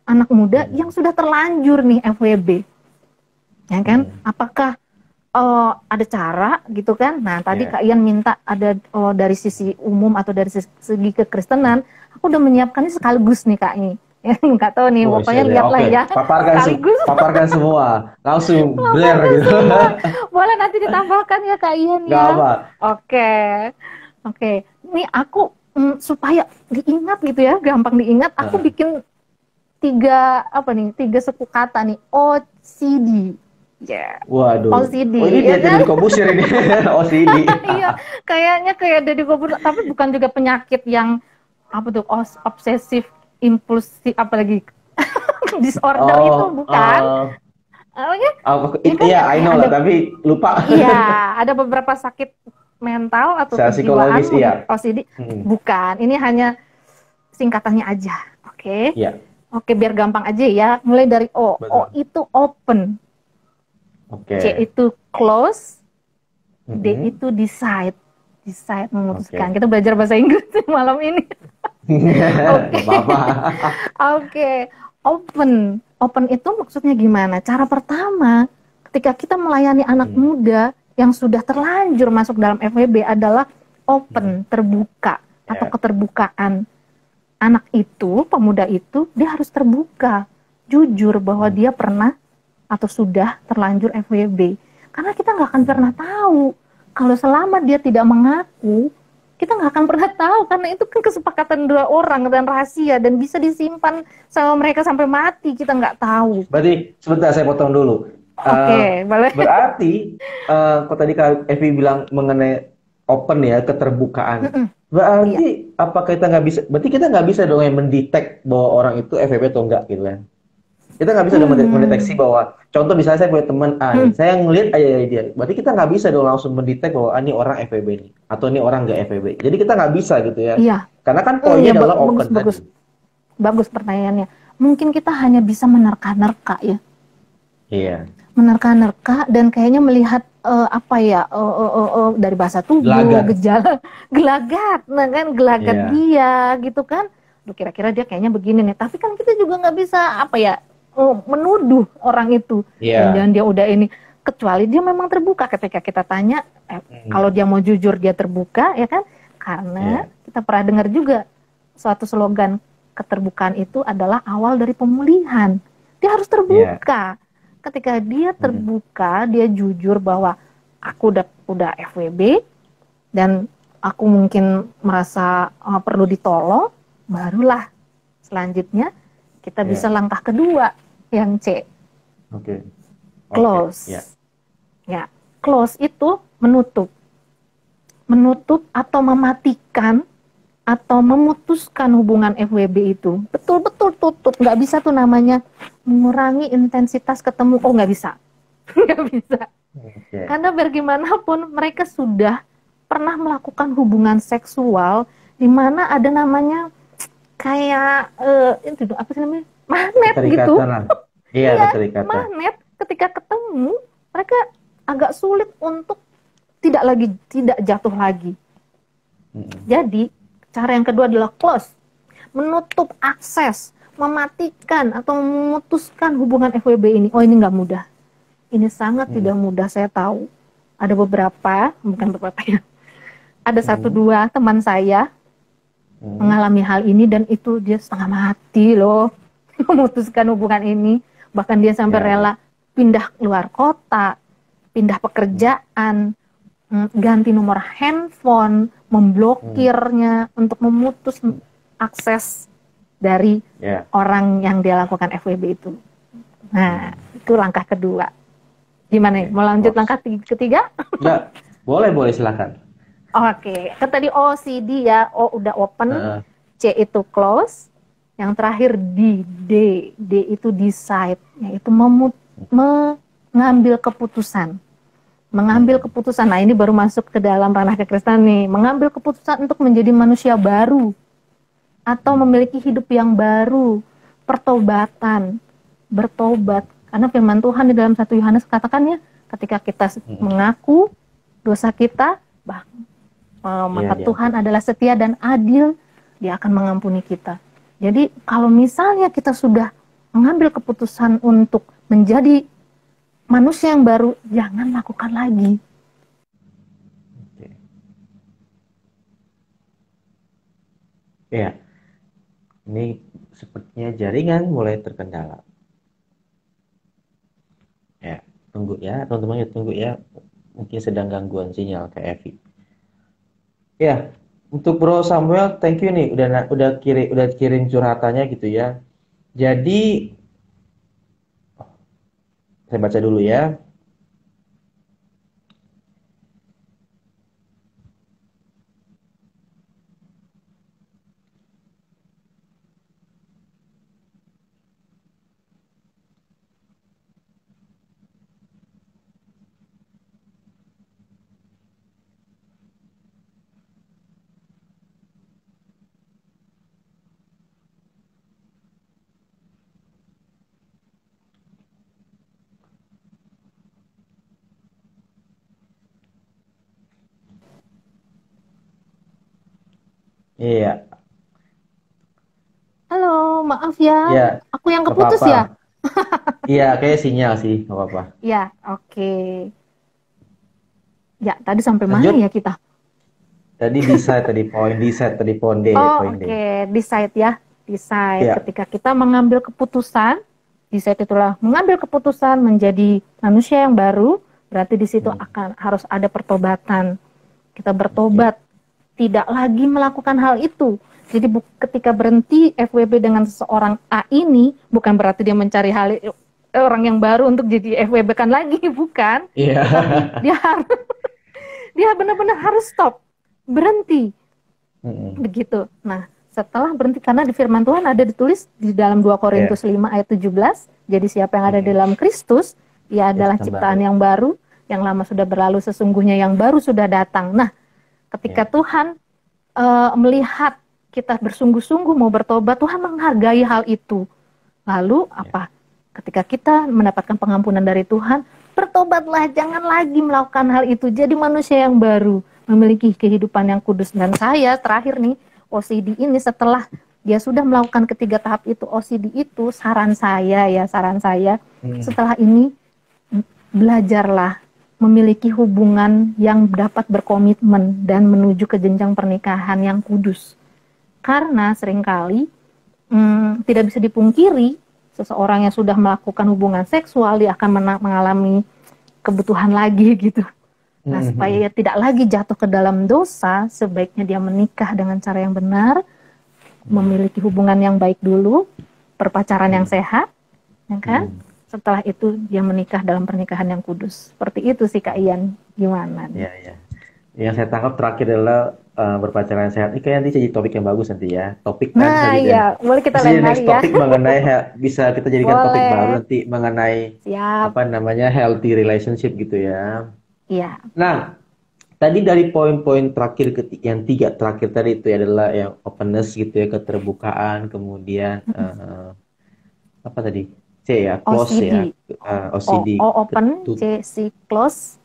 B: anak muda yang sudah terlanjur nih FWB, ya kan? Apakah ada cara gitu kan? Nah tadi Kak Ian minta ada dari sisi umum atau dari segi kekristenan, aku udah menyiapkannya sekaligus nih Kak ini. Nggak tahu nih, pokoknya lihatlah ya.
A: Paparkan semua, langsung blur gitu.
B: Boleh nanti ditambahkan ya Kak Ian ya.
A: Gak apa.
B: Oke. Ini aku supaya diingat gitu ya, gampang diingat. Aku bikin 3 suku kata nih. OCD.
A: Waduh.
B: OCD.
A: Oh, ini dia jadi Kobusir ini. OCD.
B: Iya, kayaknya kayak Deddy Kobusir, tapi bukan juga penyakit yang apa tuh, obsesif impulsif apalagi disorder itu bukan.
A: Iya, I know lah, tapi lupa.
B: Iya, ada beberapa sakit mental atau kejiwaan OCD. Bukan, ini hanya singkatannya aja. Oke. Oke, biar gampang aja ya. Mulai dari O. Betul. O itu open. C itu close. D itu decide. Decide, memutuskan. Kita belajar bahasa Inggris malam ini. Oke.
A: Nggak apa-apa.
B: Oke, open. Open itu maksudnya gimana? Cara pertama, ketika kita melayani anak
A: Hmm.
B: muda yang sudah terlanjur masuk dalam FWB adalah
A: Hmm.
B: open, terbuka, atau
A: Ya.
B: keterbukaan. Anak itu, pemuda itu, dia harus terbuka, jujur bahwa
A: Hmm.
B: dia pernah atau sudah terlanjur FWB. Karena kita nggak akan pernah tahu. Kalau selama dia tidak mengaku, kita nggak akan pernah tahu karena itu kan kesepakatan dua orang dan rahasia dan bisa disimpan sama mereka sampai mati, kita nggak tahu.
A: Berarti sebentar saya potong dulu. Eh,
B: Oke, boleh.
A: berarti kok tadi Kak Evi bilang mengenai open ya, keterbukaan.
B: Mm-mm. Iya,
A: Berarti apakah kita nggak bisa? Berarti kita nggak bisa dong yang mendetek bahwa orang itu FVP atau enggak gitu kan? Kita nggak bisa dong mendeteksi
B: hmm.
A: bahwa, contoh misalnya saya punya teman A nih,
B: Hmm.
A: saya ngelihat aja dari dia. Berarti kita nggak bisa dong langsung mendetek bahwa ini orang FVB nih, atau ini orang nggak FVB. Jadi kita nggak bisa gitu ya.
B: Iya.
A: Karena kan
B: Ya,
A: poinnya adalah
B: bagus
A: open
B: bagus
A: tadi.
B: bagus pertanyaannya. Mungkin kita hanya bisa menerka-nerka ya,
A: Iya.
B: menerka-nerka dan kayaknya melihat apa ya, dari bahasa tubuh,
A: Gelagat.
B: gejala, gelagat, nah kan gelagat
A: Iya.
B: dia gitu kan. Duh, kira-kira dia kayaknya begini nih. Tapi kan kita juga nggak bisa apa ya, menuduh orang itu.
A: Iya.
B: Jangan-jangan dia udah ini. Kecuali dia memang terbuka ketika kita tanya. Kalau
A: Hmm.
B: dia mau jujur dia terbuka ya kan. Karena
A: Iya.
B: kita pernah dengar juga suatu slogan keterbukaan itu adalah awal dari pemulihan. Dia harus
A: Iya.
B: terbuka. Ketika dia
A: Hmm.
B: terbuka, dia jujur bahwa aku udah FWB dan aku mungkin merasa perlu ditolong, barulah selanjutnya kita bisa
A: Iya.
B: langkah kedua yang C,
A: Oke. Oke. Iya.
B: close. Ya, close itu menutup, menutup atau mematikan atau memutuskan hubungan FWB itu. Betul-betul tutup, nggak bisa tuh namanya mengurangi intensitas ketemu. Oh, nggak bisa. Nggak bisa.
A: Oke.
B: Karena bagaimanapun mereka sudah pernah melakukan hubungan seksual di mana ada namanya kayak itu apa sih namanya? Magnet gitu.
A: Keterikatan lah. Iya,
B: Iya,
A: keterikatan.
B: magnet ketika ketemu mereka agak sulit untuk tidak jatuh lagi.
A: Hmm.
B: Jadi, cara yang kedua adalah close, menutup akses, mematikan atau memutuskan hubungan FWB ini. Oh, ini nggak mudah. Ini sangat
A: Hmm.
B: tidak mudah, saya tahu. Ada beberapa, bukan beberapa ya, ada satu
A: Hmm.
B: dua teman saya
A: Hmm.
B: mengalami hal ini dan itu dia setengah mati loh memutuskan hubungan ini. Bahkan dia sampai
A: Ya, ya.
B: rela pindah keluar kota, pindah
A: Hmm.
B: pekerjaan, ganti nomor handphone,
A: Hmm.
B: memblokirnya untuk memutus akses dari
A: Ya.
B: orang yang dia lakukan FWB itu. Nah,
A: Hmm.
B: itu langkah kedua. Gimana nih?
A: Oke.
B: Mau lanjut
A: Close.
B: langkah ketiga?
A: Enggak. Boleh, boleh silakan.
B: Oke, kan tadi O, C, D ya. O udah open,
A: Heeh.
B: C itu close, yang terakhir D, D. D itu decide, yaitu mengambil keputusan. Mengambil
A: Hmm.
B: keputusan, nah ini baru masuk ke dalam ranah kekristenan nih. Mengambil keputusan untuk menjadi manusia baru, atau
A: Hmm.
B: memiliki hidup yang baru, pertobatan, bertobat. Karena firman Tuhan di dalam 1 Yohanes katakannya, ketika kita
A: Hmm.
B: mengaku dosa kita,
A: Iya,
B: maka Tuhan
A: diampuni.
B: adalah setia dan adil, dia akan mengampuni kita. Jadi kalau misalnya kita sudah mengambil keputusan untuk menjadi manusia yang baru, jangan lakukan lagi.
A: Oke. Iya, ini sepertinya jaringan mulai terkendala. Ya, tunggu ya, teman-teman ya, tunggu ya. Mungkin sedang gangguan sinyal kayak Evi. Ya, untuk Bro Samuel, thank you nih udah kirim curhatannya gitu ya. Jadi, saya baca dulu ya. Iya,
B: maaf ya.
A: Ya,
B: Aku yang
A: nggak
B: keputus
A: apa-apa.
B: ya?
A: Iya, kayak sinyal sih, nggak apa-apa.
B: Ya, oke. Ya, tadi sampai mana
A: Lanjut.
B: ya kita?
A: Tadi decide tadi poin D,
B: Oh,
A: poin D.
B: oke. Decide ya. Decide.
A: Ya.
B: Ketika kita mengambil keputusan, decide itulah mengambil keputusan menjadi manusia yang baru, berarti di situ
A: Hmm.
B: akan harus ada pertobatan. Kita
A: Oke.
B: bertobat, tidak lagi melakukan hal itu. Jadi ketika berhenti FWB dengan seseorang A ini, bukan berarti dia mencari orang yang baru untuk jadi FWB kan lagi, bukan.
A: Iya.
B: Tetapi dia benar-benar harus stop, berhenti,
A: Mm-mm.
B: begitu. Nah, setelah berhenti, karena di firman Tuhan ada ditulis di dalam 2
A: Ya.
B: Korintus 5 ayat 17, jadi siapa yang ada di
A: Mm-mm.
B: dalam Kristus, ia
A: Ya,
B: adalah ciptaan yang baru, yang lama sudah berlalu, sesungguhnya yang baru sudah datang. Nah, ketika
A: Ya.
B: Tuhan melihat kita bersungguh-sungguh mau bertobat, Tuhan menghargai hal itu. Lalu apa? Ketika kita mendapatkan pengampunan dari Tuhan, bertobatlah, jangan lagi melakukan hal itu. Jadi manusia yang baru, memiliki kehidupan yang kudus. Dan saya terakhir nih, OCD ini setelah dia sudah melakukan ketiga tahap itu, OCD itu saran saya, setelah ini belajarlah memiliki hubungan yang dapat berkomitmen dan menuju ke jenjang pernikahan yang kudus. Karena seringkali tidak bisa dipungkiri, seseorang yang sudah melakukan hubungan seksual dia akan mengalami kebutuhan lagi gitu. Nah, supaya tidak lagi jatuh ke dalam dosa, sebaiknya dia menikah dengan cara yang benar, memiliki hubungan yang baik dulu, perpacaran yang sehat, ya kan? Setelah itu dia menikah dalam pernikahan yang kudus. Seperti itu sih Kak Ian. Gimana?
A: Ya, ya. Yang saya tangkap terakhir adalah berpacaran sehat. Ini kayaknya nanti jadi topik yang bagus nanti ya. Topik kan
B: Nah, iya, boleh kita
A: bisa
B: lain
A: jadi next
B: kali ya.
A: topik mengenai bisa kita jadikan topik
B: Boleh.
A: baru nanti mengenai
B: Siap.
A: apa namanya healthy relationship gitu ya.
B: Iya.
A: Nah, tadi dari poin-poin terakhir yang 3 terakhir tadi itu adalah yang openness gitu ya, keterbukaan, kemudian apa tadi? C ya, close
B: OCD.
A: ya, OCD,
B: O open, C close,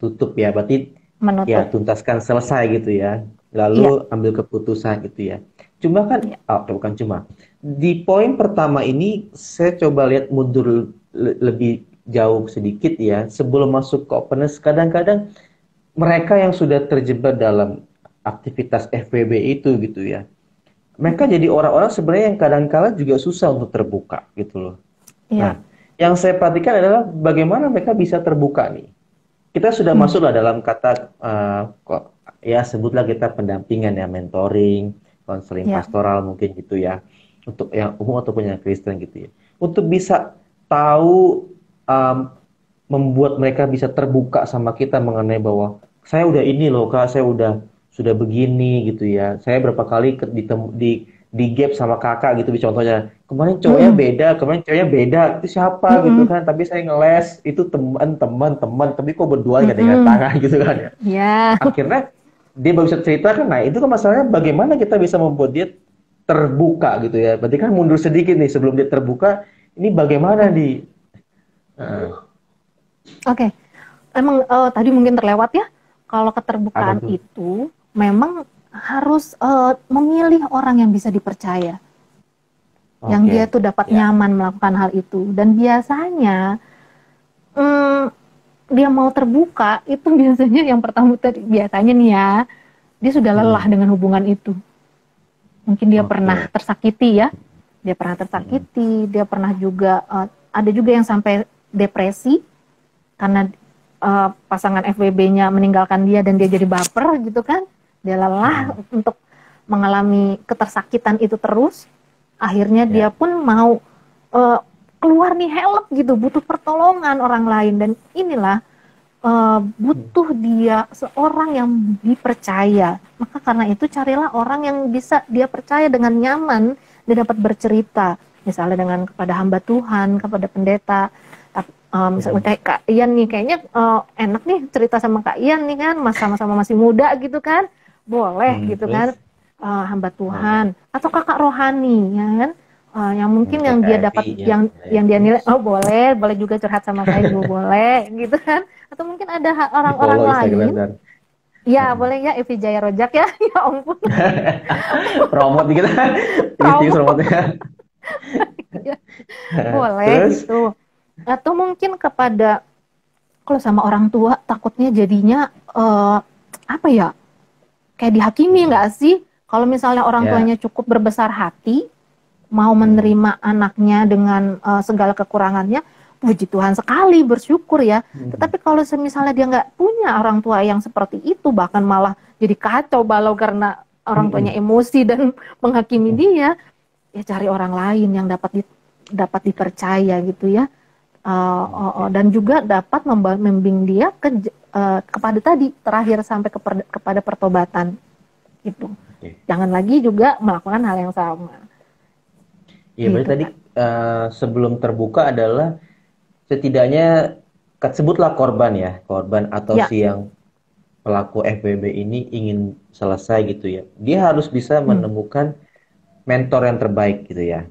A: tutup ya, berarti
B: menutup.
A: ya tuntaskan selesai gitu ya, lalu ambil keputusan gitu ya. Cuma kan, bukan cuma, di poin pertama ini saya coba lihat mundur lebih jauh sedikit ya, sebelum masuk ke openness, kadang-kadang mereka yang sudah terjebak dalam aktivitas FWB itu gitu ya, mereka jadi orang-orang sebenarnya yang kadang-kala juga susah untuk terbuka gitu loh. Nah, yang saya perhatikan adalah bagaimana mereka bisa terbuka nih. Kita sudah masuklah dalam kata ya sebutlah kita pendampingan ya, mentoring, konseling pastoral mungkin gitu ya, untuk yang umum ataupun yang Kristen gitu ya. Untuk bisa tahu membuat mereka bisa terbuka sama kita mengenai bahwa saya udah ini loh Kak, saya sudah begini gitu ya. Saya berapa kali di gap sama kakak gitu contohnya. Kemarin cowoknya beda, kemarin cowoknya beda. Itu siapa gitu kan? Tapi saya ngeles, itu teman, tapi kok berdua gak dengan tangan gitu kan ya. Akhirnya dia baru bisa cerita kan. Nah, itu kan masalahnya bagaimana kita bisa membuat dia terbuka gitu ya. Berarti kan mundur sedikit nih sebelum dia terbuka. Ini bagaimana di
B: Oke. Emang tadi mungkin terlewat ya. Kalau keterbukaan itu memang harus memilih orang yang bisa dipercaya, yang dia tuh dapat nyaman melakukan hal itu. Dan biasanya dia mau terbuka itu biasanya yang pertama tadi biasanya nih ya, dia sudah lelah dengan hubungan itu. Mungkin dia pernah tersakiti ya, dia pernah juga ada juga yang sampai depresi karena pasangan FWB-nya meninggalkan dia dan dia jadi baper gitu kan. Dia lelah untuk mengalami ketersakitan itu terus. Akhirnya dia pun mau keluar nih, help gitu, butuh pertolongan orang lain. Dan inilah butuh dia seorang yang dipercaya. Maka karena itu carilah orang yang bisa dia percaya dengan nyaman, dia dapat bercerita. Misalnya kepada hamba Tuhan, kepada pendeta. Misalnya kayak Kak Ian nih, kayaknya enak nih cerita sama Kak Ian nih kan, sama-sama masih muda gitu kan, boleh gitu kan, hamba Tuhan atau kakak rohani ya kan, yang mungkin yang dia dapat yang dia nilai, boleh juga curhat sama saya juga boleh gitu kan, atau mungkin ada orang-orang lain Ya, boleh ya Evi Jaya Rojak ya. Ya ampun.
A: Promote dikit. Ini
B: Promo.
A: promotnya.
B: Ya, boleh
A: Terus,
B: gitu. Atau mungkin kepada, kalau sama orang tua takutnya jadinya apa ya? Kayak dihakimi nggak sih? Kalau misalnya orang
A: ya.
B: tuanya cukup berbesar hati, mau
A: Hmm.
B: menerima anaknya dengan segala kekurangannya, puji Tuhan sekali, bersyukur ya.
A: Hmm.
B: Tetapi kalau misalnya dia nggak punya orang tua yang seperti itu, bahkan malah jadi kacau balau karena orang tuanya
A: Hmm.
B: emosi dan menghakimi
A: Hmm.
B: dia, ya cari orang lain yang dapat dipercaya gitu ya.
A: Oke.
B: Dan juga dapat membimbing dia kepada tadi terakhir sampai kepada pertobatan itu.
A: Oke.
B: Jangan lagi juga melakukan hal yang sama.
A: Iya, berarti
B: Gitu
A: tadi
B: kan.
A: sebelum terbuka adalah setidaknya sebutlah korban ya, korban atau
B: Ya,
A: si yang pelaku FWB ini ingin selesai gitu ya. Dia harus bisa
B: hmm.
A: menemukan mentor yang terbaik gitu ya.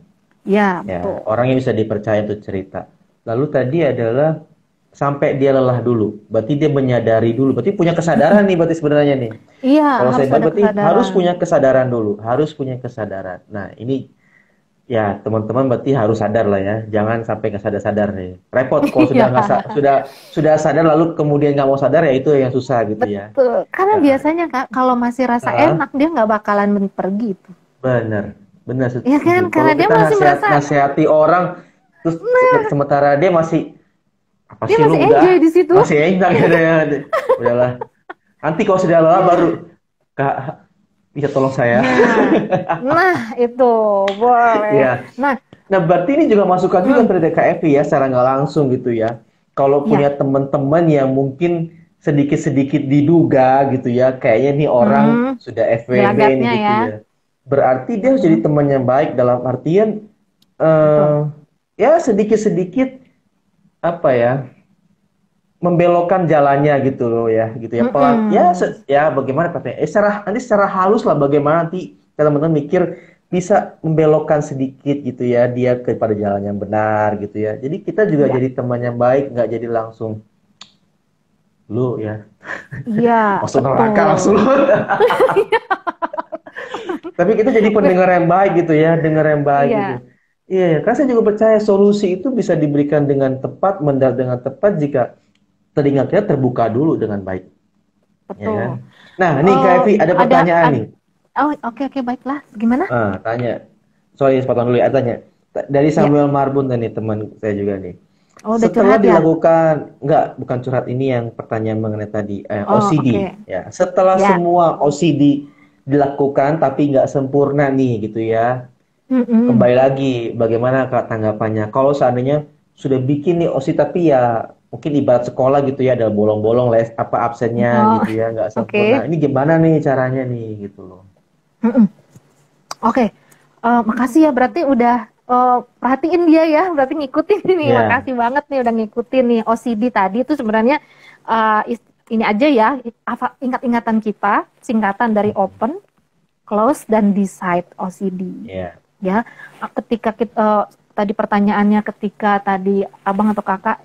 B: Ya,
A: Ya,
B: betul.
A: orang yang bisa dipercaya untuk cerita. Lalu tadi adalah sampai dia lelah dulu. Berarti dia menyadari dulu. Berarti punya kesadaran nih berarti sebenarnya nih.
B: Iya,
A: Kalau saya
B: harus
A: bilang
B: ada
A: berarti harus
B: kesadaran.
A: punya kesadaran dulu, harus punya kesadaran. Nah, ini ya teman-teman berarti harus sadar lah ya. Jangan sampai nggak sadar-sadar nih. Repot kalau sudah
B: Iya,
A: nggak sudah sadar lalu kemudian nggak mau sadar ya itu yang susah gitu ya.
B: betul. Karena
A: Nah,
B: biasanya Kak, kalau masih rasa
A: ah,
B: enak, dia nggak bakalan pergi itu.
A: benar, benar
B: Iya
A: setuju.
B: kan?
A: Kalau
B: Karena dia
A: kita
B: masih merasa,
A: nasihati orang terus sementara dia masih apa
B: dia
A: sih
B: masih
A: lu
B: enjoy
A: udah
B: di situ.
A: masih enak gitu ya. Udahlah. Nanti kalau sudah lelah baru
B: Ya,
A: Kak bisa tolong saya.
B: ya. Nah, itu boleh.
A: Ya.
B: Nah,
A: Nah, berarti ini juga masukan juga
B: mm,
A: dari DKFI ya secara nggak langsung gitu ya. Kalau punya
B: ya,
A: teman-teman yang mungkin sedikit-sedikit diduga gitu ya, kayaknya nih orang sudah FWB nih
B: gelagatnya
A: gitu
B: ya.
A: ya. Berarti dia harus jadi
B: Mm,
A: teman yang baik dalam artian
B: betul.
A: eh ya sedikit-sedikit apa ya membelokkan jalannya gitu loh ya gitu ya pelan ya
B: Mm-mm.
A: ya bagaimana katanya secara nanti secara halus lah bagaimana nanti teman-teman mikir bisa membelokkan sedikit gitu ya dia kepada jalan yang benar gitu ya jadi kita juga
B: Ya,
A: jadi teman yang baik nggak jadi langsung lu ya
B: iya,
A: masuk neraka
B: betul.
A: langsung lu tapi kita jadi pendengar yang baik gitu ya dengar yang baik gitu
B: Iya,
A: iya ya karena saya juga percaya solusi itu bisa diberikan dengan tepat mendak dengan tepat jika telinga kita terbuka dulu dengan baik ya kan
B: betul.
A: nah nih Kak Evi ada pertanyaan nih.
B: Oh, oke, oke, baiklah. Gimana?
A: Tanya. Sorry, sepotong dulu ya. Tanya. Dari
B: Ya.
A: Samuel Marbun nih, teman saya juga nih.
B: Oh, udah
A: Setelah
B: curhat ya?
A: dilakukan, enggak, bukan curhat ini yang pertanyaan mengenai tadi,
B: Oh,
A: OCD.
B: oke.
A: Ya, setelah
B: Ya.
A: semua OCD dilakukan tapi nggak sempurna nih, gitu ya.
B: Mm-mm.
A: Kembali lagi, bagaimana Kak tanggapannya? Kalau seandainya sudah bikin nih OCD tapi ya mungkin ibarat sekolah gitu ya, ada bolong-bolong les apa absennya
B: Oh,
A: gitu ya, nggak sempurna.
B: oke.
A: Ini gimana nih caranya nih, gitu loh.
B: Mm-mm. Oke. Makasih ya, berarti udah perhatiin dia ya, berarti ngikutin nih.
A: Ya.
B: Makasih banget nih udah ngikutin nih. OCD tadi itu sebenarnya ini aja ya, ingat-ingatan kita, singkatan dari open, close, dan decide OCD.
A: Ya.
B: Ya, ketika kita tadi pertanyaannya, ketika tadi abang atau kakak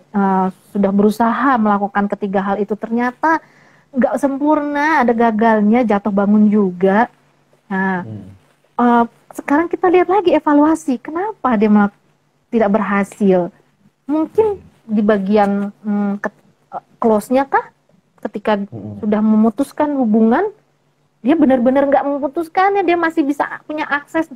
B: sudah berusaha melakukan ketiga hal itu, ternyata nggak sempurna, ada gagalnya, jatuh bangun juga. Nah,
A: Hmm.
B: sekarang kita lihat lagi evaluasi, kenapa dia tidak berhasil? Mungkin di bagian close-nya kah? Ketika
A: Mm-mm.
B: sudah memutuskan hubungan, dia benar-benar nggak memutuskannya, dia masih bisa punya akses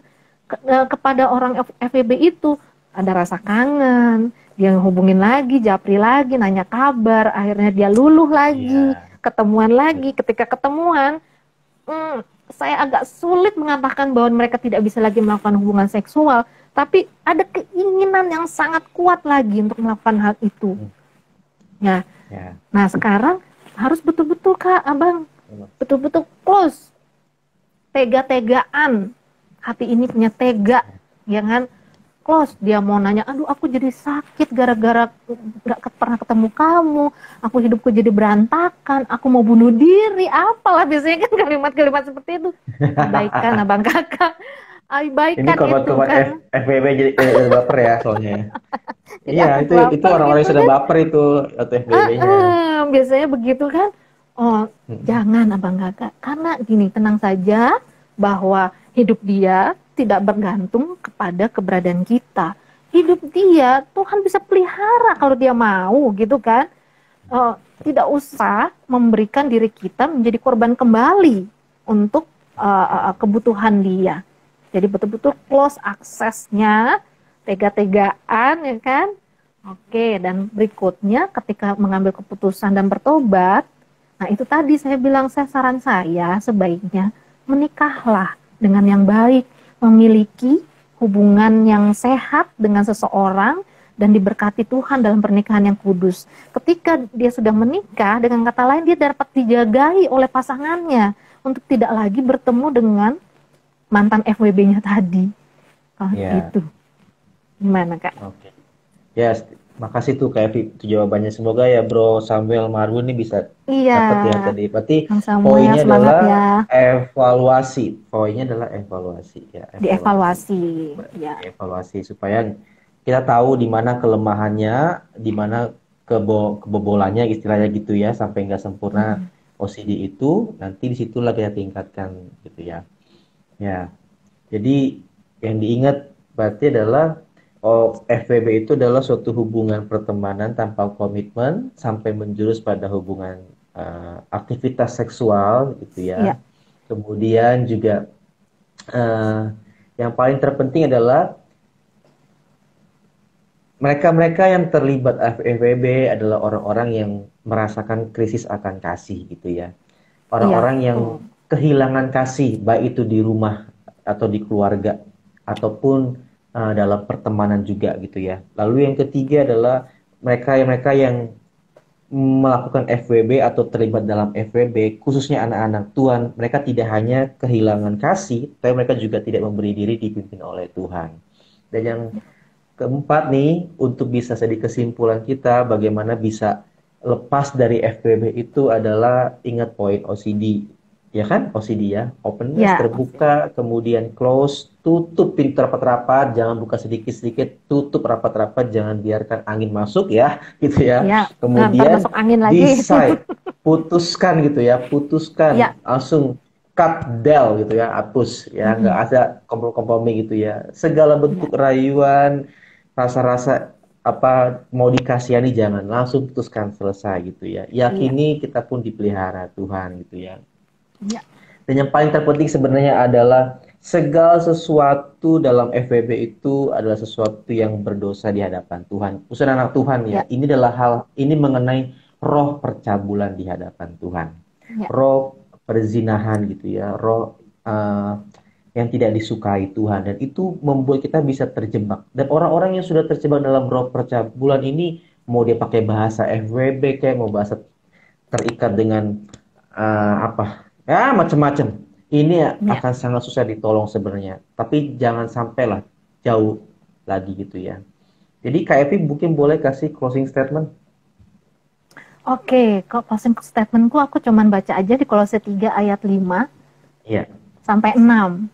B: kepada orang FWB itu. Ada rasa kangen, dia hubungin lagi, japri lagi, nanya kabar, akhirnya dia luluh lagi,
A: Iya.
B: ketemuan lagi. Ketika ketemuan, saya agak sulit mengatakan bahwa mereka tidak bisa lagi melakukan hubungan seksual, tapi ada keinginan yang sangat kuat lagi untuk melakukan hal itu.
A: Hmm.
B: Ya,
A: Ya.
B: nah sekarang harus betul-betul Kak, Abang, betul-betul close, tega-tegaan, hati ini punya tega, ya kan? Close, dia mau nanya, aduh aku jadi sakit gara-gara gak pernah ketemu kamu, aku hidupku jadi berantakan, aku mau bunuh diri, apalah biasanya kan kalimat-kalimat seperti itu. Abaikan abang kakak,
A: Ini
B: abaikan itu
A: korban-korban
B: kan.
A: FWB jadi baper ya soalnya.
B: Jadi
A: Iya,
B: aku
A: itu
B: baper
A: orang-orang
B: gitu
A: yang sudah
B: kan.
A: baper itu atau FWB-nya.
B: Biasanya begitu kan. Oh, jangan Abang Kakak. Karena gini, tenang saja bahwa hidup dia tidak bergantung kepada keberadaan kita. Hidup dia Tuhan bisa pelihara kalau dia mau gitu kan. Eh, Tidak usah memberikan diri kita menjadi korban kembali untuk kebutuhan dia. Jadi betul-betul close aksesnya, tega-tegaan ya kan. Oke, dan berikutnya ketika mengambil keputusan dan bertobat, nah itu tadi saya bilang, saran saya sebaiknya menikahlah dengan yang baik, memiliki hubungan yang sehat dengan seseorang dan diberkati Tuhan dalam pernikahan yang kudus. Ketika dia sudah menikah, dengan kata lain dia dapat dijagai oleh pasangannya untuk tidak lagi bertemu dengan mantan FWB-nya tadi. Kalau
A: Ya,
B: gitu. Gimana Kak?
A: oke. Ya, makasih tuh Kak Evi itu jawabannya. Semoga ya Bro Samuel Margun ini bisa
B: Iya,
A: dapat ya tadi. Berarti
B: Kang Samuel
A: poinnya
B: semangat
A: adalah
B: ya.
A: evaluasi. Poinnya adalah evaluasi ya, evaluasi.
B: Dievaluasi. Ya,
A: Evaluasi supaya kita tahu di mana kelemahannya, di mana kebobolannya istilahnya gitu ya, sampai nggak sempurna OCD itu, nanti disitulah kita tingkatkan gitu ya. Ya, jadi yang diingat berarti adalah FWB itu adalah suatu hubungan pertemanan tanpa komitmen sampai menjurus pada hubungan aktivitas seksual gitu ya.
B: ya,
A: Kemudian juga eh, yang paling terpenting adalah mereka-mereka yang terlibat FWB adalah orang-orang yang merasakan krisis akan kasih gitu ya.
B: iya,
A: Orang-orang yang
B: betul.
A: kehilangan kasih, baik itu di rumah atau di keluarga, ataupun dalam pertemanan juga gitu ya. Lalu yang ketiga adalah mereka-mereka yang melakukan FWB atau terlibat dalam FWB, khususnya anak-anak Tuhan, mereka tidak hanya kehilangan kasih, tapi mereka juga tidak memberi diri dipimpin oleh Tuhan. Dan yang keempat nih, untuk bisa jadi kesimpulan kita bagaimana bisa lepas dari FWB itu adalah ingat poin OCD. Ya kan? OCD ya. Openness,
B: Ya,
A: terbuka, kemudian close, tutup pintu rapat-rapat, jangan buka sedikit-sedikit, tutup rapat-rapat, jangan biarkan angin masuk ya, gitu ya.
B: ya. Nah, ntar
A: Kemudian
B: masuk angin lagi.
A: decide, putuskan gitu ya, putuskan,
B: Ya,
A: langsung cut del gitu ya, hapus ya, nggak
B: mm-mm.
A: ada kompromi gitu ya. Segala
B: Ya,
A: bentuk rayuan, rasa-rasa apa mau dikasihani jangan langsung putuskan selesai gitu ya.
B: iya,
A: Yakini kita pun dipelihara Tuhan gitu ya.
B: ya,
A: Dan yang paling terpenting sebenarnya adalah segala sesuatu dalam FWB itu adalah sesuatu yang berdosa di hadapan Tuhan. Khususnya anak Tuhan ya.
B: ya,
A: Ini adalah hal ini mengenai roh percabulan di hadapan Tuhan.
B: ya,
A: Roh perzinahan gitu ya. Roh yang tidak disukai Tuhan dan itu membuat kita bisa terjebak. Dan orang-orang yang sudah terjebak dalam roh percabulan ini mau dia pakai bahasa FWB kayak mau bahasa terikat dengan apa ya macam-macam ini
B: ya.
A: akan sangat susah ditolong sebenarnya tapi jangan sampailah jauh lagi gitu ya jadi Kak Evi mungkin boleh kasih closing statement.
B: Oke, kalau closing statementku aku cuman baca aja di Kolose 3 ayat 5
A: Iya,
B: sampai 6.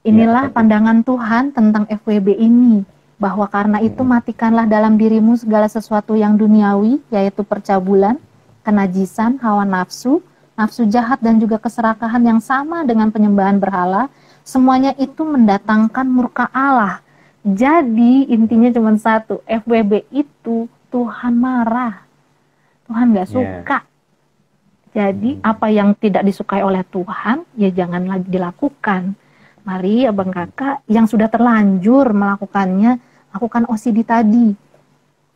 A: iya apa
B: Inilah
A: tuh.
B: pandangan Tuhan tentang FWB ini, bahwa karena itu
A: Mm-mm.
B: matikanlah dalam dirimu segala sesuatu yang duniawi, yaitu percabulan, kenajisan, hawa nafsu, nafsu jahat dan juga keserakahan yang sama dengan penyembahan berhala. Semuanya itu mendatangkan murka Allah. Jadi intinya cuma satu, FWB itu Tuhan marah, Tuhan nggak
A: Iya.
B: suka. Jadi
A: Mm-mm.
B: apa yang tidak disukai oleh Tuhan, ya jangan lagi dilakukan. Mari abang kakak yang sudah terlanjur melakukannya, lakukan OCD tadi.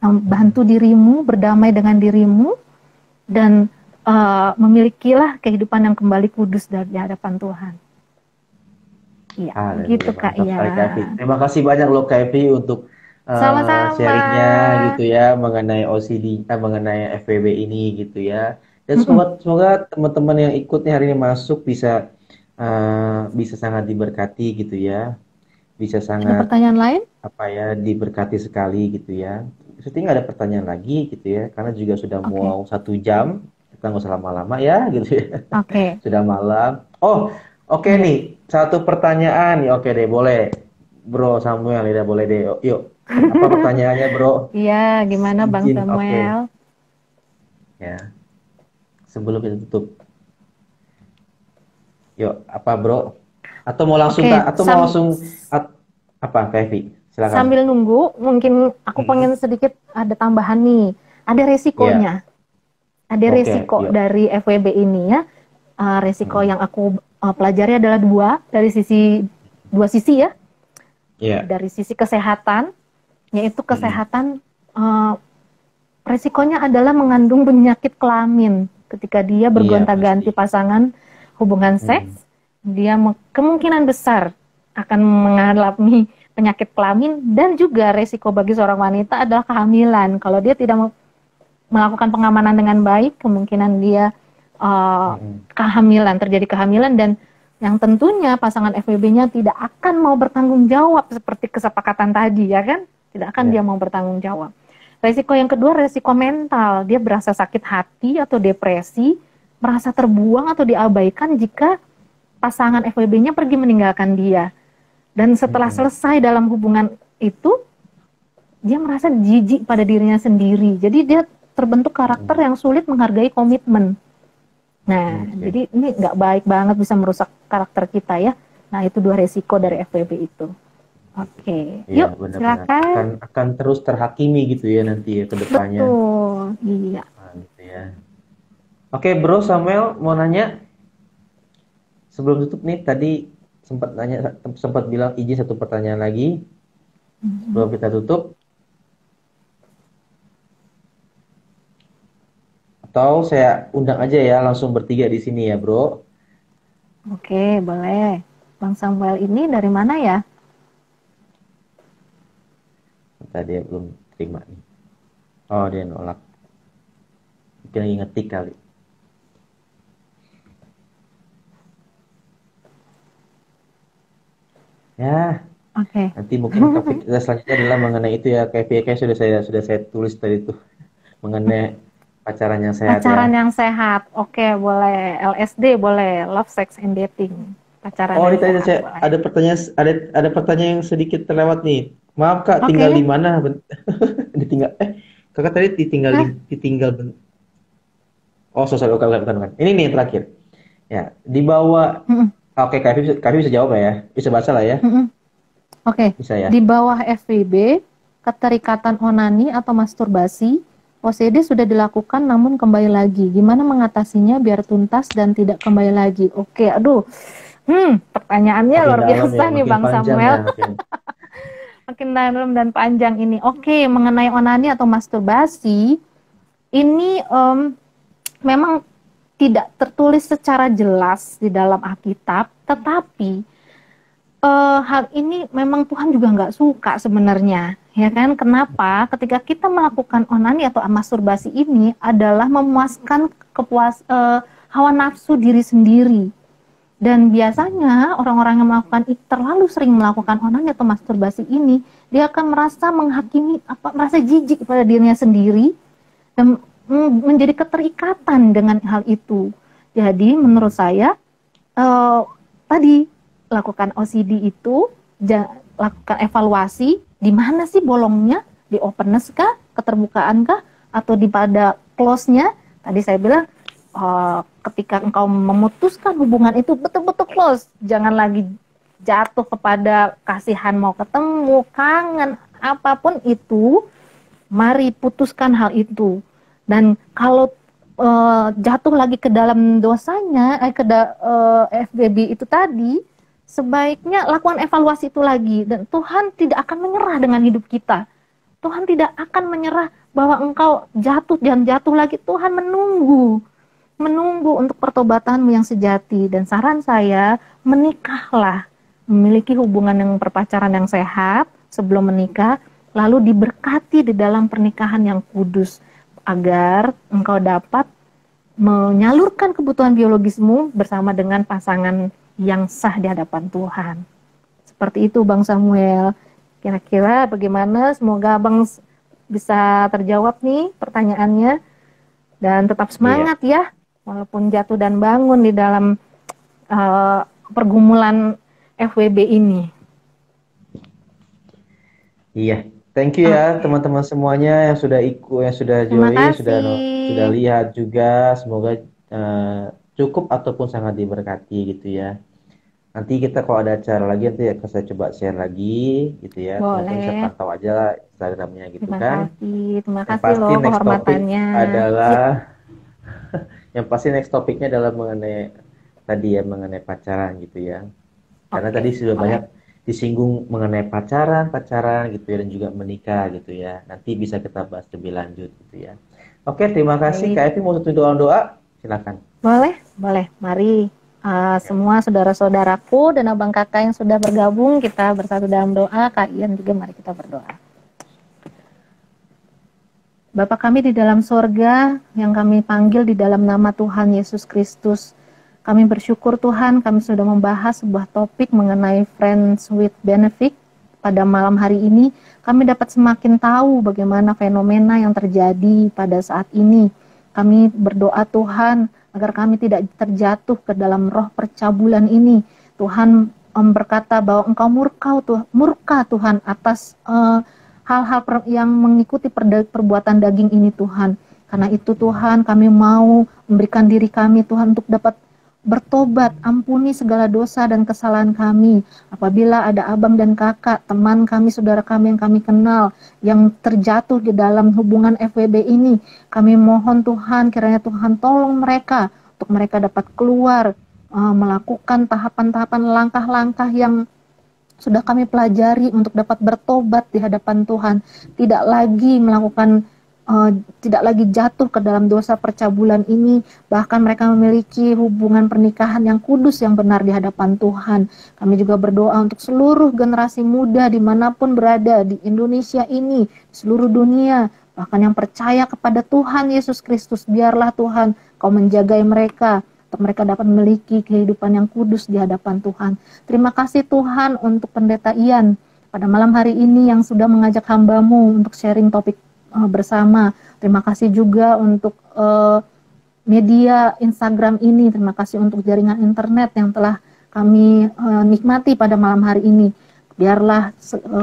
A: Mm-mm.
B: Bantu dirimu, berdamai dengan dirimu, dan memilikilah kehidupan yang kembali kudus dari hadapan Tuhan. Iya, begitu
A: Haleluya,
B: Kak
A: mantap
B: ya.
A: sekali Kak Evi. Terima kasih banyak loh Kak Evi untuk
B: Sama-sama.
A: sharingnya gitu ya mengenai OCD, mengenai FWB ini gitu ya. Dan
B: Mm-mm.
A: semoga semoga teman-teman yang ikutnya hari ini masuk bisa sangat diberkati gitu ya, bisa
B: Ada
A: sangat
B: pertanyaan lain?
A: apa ya diberkati sekali gitu ya. Sepertinya nggak ada pertanyaan lagi gitu ya, karena juga sudah
B: Oke,
A: mau 1 jam, kita nggak usah lama-lama ya gitu ya.
B: oke,
A: Sudah malam. Oh, oke
B: iya,
A: nih. Satu pertanyaan nih. Oke deh, boleh. Bro Samuel, ya boleh deh. Yuk. Apa pertanyaannya, Bro?
B: iya. Gimana Bang
A: Izin. Oke.
B: Samuel?
A: Ya. sebelum kita tutup. Yuk, apa bro? Atau mau langsung
B: Oke,
A: atau mau langsung apa, Kak Silakan.
B: sambil nunggu, mungkin aku
A: Hmm.
B: pengen sedikit ada tambahan nih. Ada
A: Iya,
B: resikonya. Ada
A: oke,
B: resiko
A: yuk.
B: dari FWB ini ya. Resiko
A: Hmm.
B: yang aku pelajari adalah dua sisi ya.
A: Iya.
B: Dari sisi kesehatan, yaitu
A: Hmm.
B: kesehatan, resikonya adalah mengandung penyakit kelamin. Ketika dia
A: Iya
B: bergonta-ganti
A: pasti.
B: pasangan hubungan
A: Hmm.
B: seks, dia kemungkinan besar akan mengalami penyakit kelamin, dan juga resiko bagi seorang wanita adalah kehamilan. Kalau dia tidak melakukan pengamanan dengan baik, kemungkinan dia
A: Hmm.
B: terjadi kehamilan, dan yang tentunya pasangan FWB-nya tidak akan mau bertanggung jawab seperti kesepakatan tadi, ya kan? Tidak akan
A: Iya.
B: dia mau bertanggung jawab. Resiko yang kedua, resiko mental. Dia berasa sakit hati atau depresi, merasa terbuang atau diabaikan jika pasangan FWB-nya pergi meninggalkan dia. Dan setelah
A: Hmm.
B: selesai dalam hubungan itu, dia merasa jijik pada dirinya sendiri. Jadi dia terbentuk karakter yang sulit menghargai komitmen. Nah,
A: Oke.
B: jadi ini nggak baik banget, bisa merusak karakter kita ya. Nah, itu dua resiko dari FWB itu. Oke,
A: Iya,
B: yuk
A: benar-benar akan
B: silakan.
A: akan terus terhakimi gitu ya nanti ya ke depannya.
B: Betul, iya.
A: Gitu ya. Oke, Bro Samuel mau nanya sebelum tutup nih tadi sempat bilang izin satu pertanyaan lagi sebelum kita tutup, atau saya undang aja ya langsung bertiga di sini ya, Bro.
B: Oke, boleh. Bang Samuel ini dari mana ya?
A: Tadi dia belum terima nih. Oh, dia nolak. Mungkin lagi ngetik kali. Ya,
B: Oke.
A: nanti mungkin topik kita selanjutnya adalah mengenai itu ya, kayak sudah saya tulis tadi tuh mengenai pacaran yang sehat
B: Pacaran
A: ya.
B: yang sehat. Oke, boleh. LSD boleh. Love, Sex, and Dating. Pacaran
A: Oh, ini
B: yang
A: tadi
B: sehat
A: saya
B: boleh.
A: ada pertanyaan yang sedikit terlewat nih. Maaf Kak, tinggal di
B: Oke.
A: mana? Ditinggal Kakak tadi
B: Hah?
A: Oh, sorry, bukan. Ini nih yang terakhir. Ya, di bawah.
B: Mm-mm,
A: Oke, Kak Vivi bisa jawab ya? Bisa baca lah ya?
B: mm-mm. Oke.
A: Bisa ya?
B: Di bawah FWB, keterikatan onani atau masturbasi, OCD sudah dilakukan namun kembali lagi. Gimana mengatasinya biar tuntas dan tidak kembali lagi? Oke, aduh. Pertanyaannya
A: Makin
B: luar
A: dalam ya,
B: biasa nih
A: makin
B: Bang
A: panjang ya,
B: Samuel.
A: makin.
B: Makin dalam dan panjang ini. Oke, mengenai onani atau masturbasi, ini memang tidak tertulis secara jelas di dalam Alkitab, tetapi hal ini memang Tuhan juga nggak suka sebenarnya, ya kan? Kenapa? Ketika kita melakukan onani atau masturbasi ini adalah memuaskan hawa nafsu diri sendiri. Dan biasanya orang-orang yang terlalu sering melakukan onani atau masturbasi ini, dia akan merasa menghakimi, merasa jijik pada dirinya sendiri, dan menjadi keterikatan dengan hal itu. Jadi menurut saya, tadi lakukan OCD itu, lakukan evaluasi di mana sih bolongnya, di openness kah, keterbukaan kah, atau di pada close-nya. Tadi saya bilang ketika engkau memutuskan hubungan itu betul-betul close, jangan lagi jatuh kepada kasihan, mau ketemu, kangen, apapun itu, mari putuskan hal itu. Dan kalau jatuh lagi ke dalam dosanya, FBB itu tadi, sebaiknya lakukan evaluasi itu lagi. Dan Tuhan tidak akan menyerah dengan hidup kita. Tuhan tidak akan menyerah bahwa engkau jatuh dan jatuh lagi. Tuhan menunggu untuk pertobatanmu yang sejati. Dan saran saya, menikahlah, memiliki hubungan yang berpacaran yang sehat sebelum menikah, lalu diberkati di dalam pernikahan yang kudus, agar engkau dapat menyalurkan kebutuhan biologismu bersama dengan pasangan yang sah di hadapan Tuhan. Seperti itu Bang Samuel. Kira-kira bagaimana? Semoga Bang bisa terjawab nih pertanyaannya. Dan tetap
A: Iya.
B: semangat ya, walaupun jatuh dan bangun di dalam pergumulan FWB ini.
A: Iya. Thank you ya
B: Oke,
A: teman-teman semuanya yang sudah ikut, yang sudah
B: terima
A: join, sudah
B: kasih.
A: lihat juga. Semoga cukup ataupun sangat diberkati gitu ya. Nanti kita kalau ada acara lagi nanti akan saya coba share lagi gitu ya. Teman-teman bisa
B: Boleh.
A: pantau aja lah Instagramnya gitu
B: Terima
A: kan.
B: kasih. Terima
A: Yang
B: kasih
A: pasti
B: loh
A: next topik
B: kehormatannya. Ya,
A: adalah yang pasti next topiknya adalah mengenai tadi ya mengenai pacaran gitu ya. Karena
B: oke.
A: tadi sudah
B: Boleh.
A: banyak disinggung mengenai pacaran gitu ya dan juga menikah gitu ya. Nanti bisa kita bahas lebih lanjut gitu ya. Oke, terima kasih
B: Baik.
A: Kak Evi mau tutup doa-doa. Silakan.
B: Boleh, boleh. Mari
A: Ya.
B: semua saudara-saudaraku dan abang kakak yang sudah bergabung, kita bersatu dalam doa. Kak Ian juga mari kita berdoa. Bapa kami di dalam sorga, yang kami panggil di dalam nama Tuhan Yesus Kristus. Kami bersyukur Tuhan, kami sudah membahas sebuah topik mengenai Friends with Benefit. Pada malam hari ini, kami dapat semakin tahu bagaimana fenomena yang terjadi pada saat ini. Kami berdoa Tuhan, agar kami tidak terjatuh ke dalam roh percabulan ini. Tuhan berkata bahwa Engkau murka Tuhan atas hal-hal yang mengikuti perbuatan daging ini Tuhan. Karena itu Tuhan, kami mau memberikan diri kami Tuhan untuk dapat bertobat, ampuni segala dosa dan kesalahan kami. Apabila ada abang dan kakak, teman kami, saudara kami yang kami kenal, yang terjatuh di dalam hubungan FWB ini, kami mohon Tuhan, kiranya Tuhan tolong mereka, untuk mereka dapat keluar, melakukan tahapan-tahapan langkah-langkah yang sudah kami pelajari untuk dapat bertobat di hadapan Tuhan, tidak lagi melakukan tidak lagi jatuh ke dalam dosa percabulan ini, bahkan mereka memiliki hubungan pernikahan yang kudus yang benar di hadapan Tuhan. Kami juga berdoa untuk seluruh generasi muda dimanapun berada di Indonesia ini, di seluruh dunia, bahkan yang percaya kepada Tuhan Yesus Kristus, biarlah Tuhan Kau menjagai mereka, untuk mereka dapat memiliki kehidupan yang kudus di hadapan Tuhan. Terima kasih Tuhan untuk Pendeta Ian pada malam hari ini yang sudah mengajak hamba-Mu untuk sharing topik bersama. Terima kasih juga untuk media Instagram ini. Terima kasih untuk jaringan internet yang telah kami nikmati pada malam hari ini. Biarlah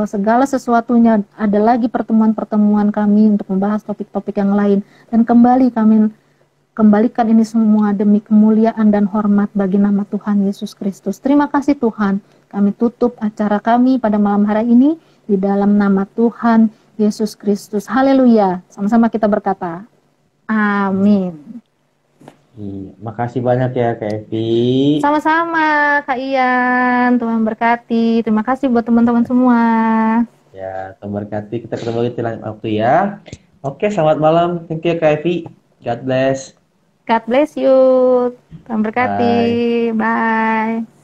B: segala sesuatunya ada lagi pertemuan-pertemuan kami untuk membahas topik-topik yang lain. Dan kembali kami kembalikan ini semua demi kemuliaan dan hormat bagi nama Tuhan Yesus Kristus. Terima kasih Tuhan. Kami tutup acara kami pada malam hari ini di dalam nama Tuhan Yesus Kristus. Haleluya. Sama-sama kita berkata, amin.
A: Iya, makasih banyak ya Kak Evi.
B: Sama-sama Kak Ian. Tuhan berkati. Terima kasih buat teman-teman semua.
A: Ya, Tuhan berkati. Kita ketemu lagi di lain waktu ya. Oke, selamat malam. Thank you Kak Evi. God bless.
B: God bless you. Tuhan berkati.
A: Bye.
B: Bye.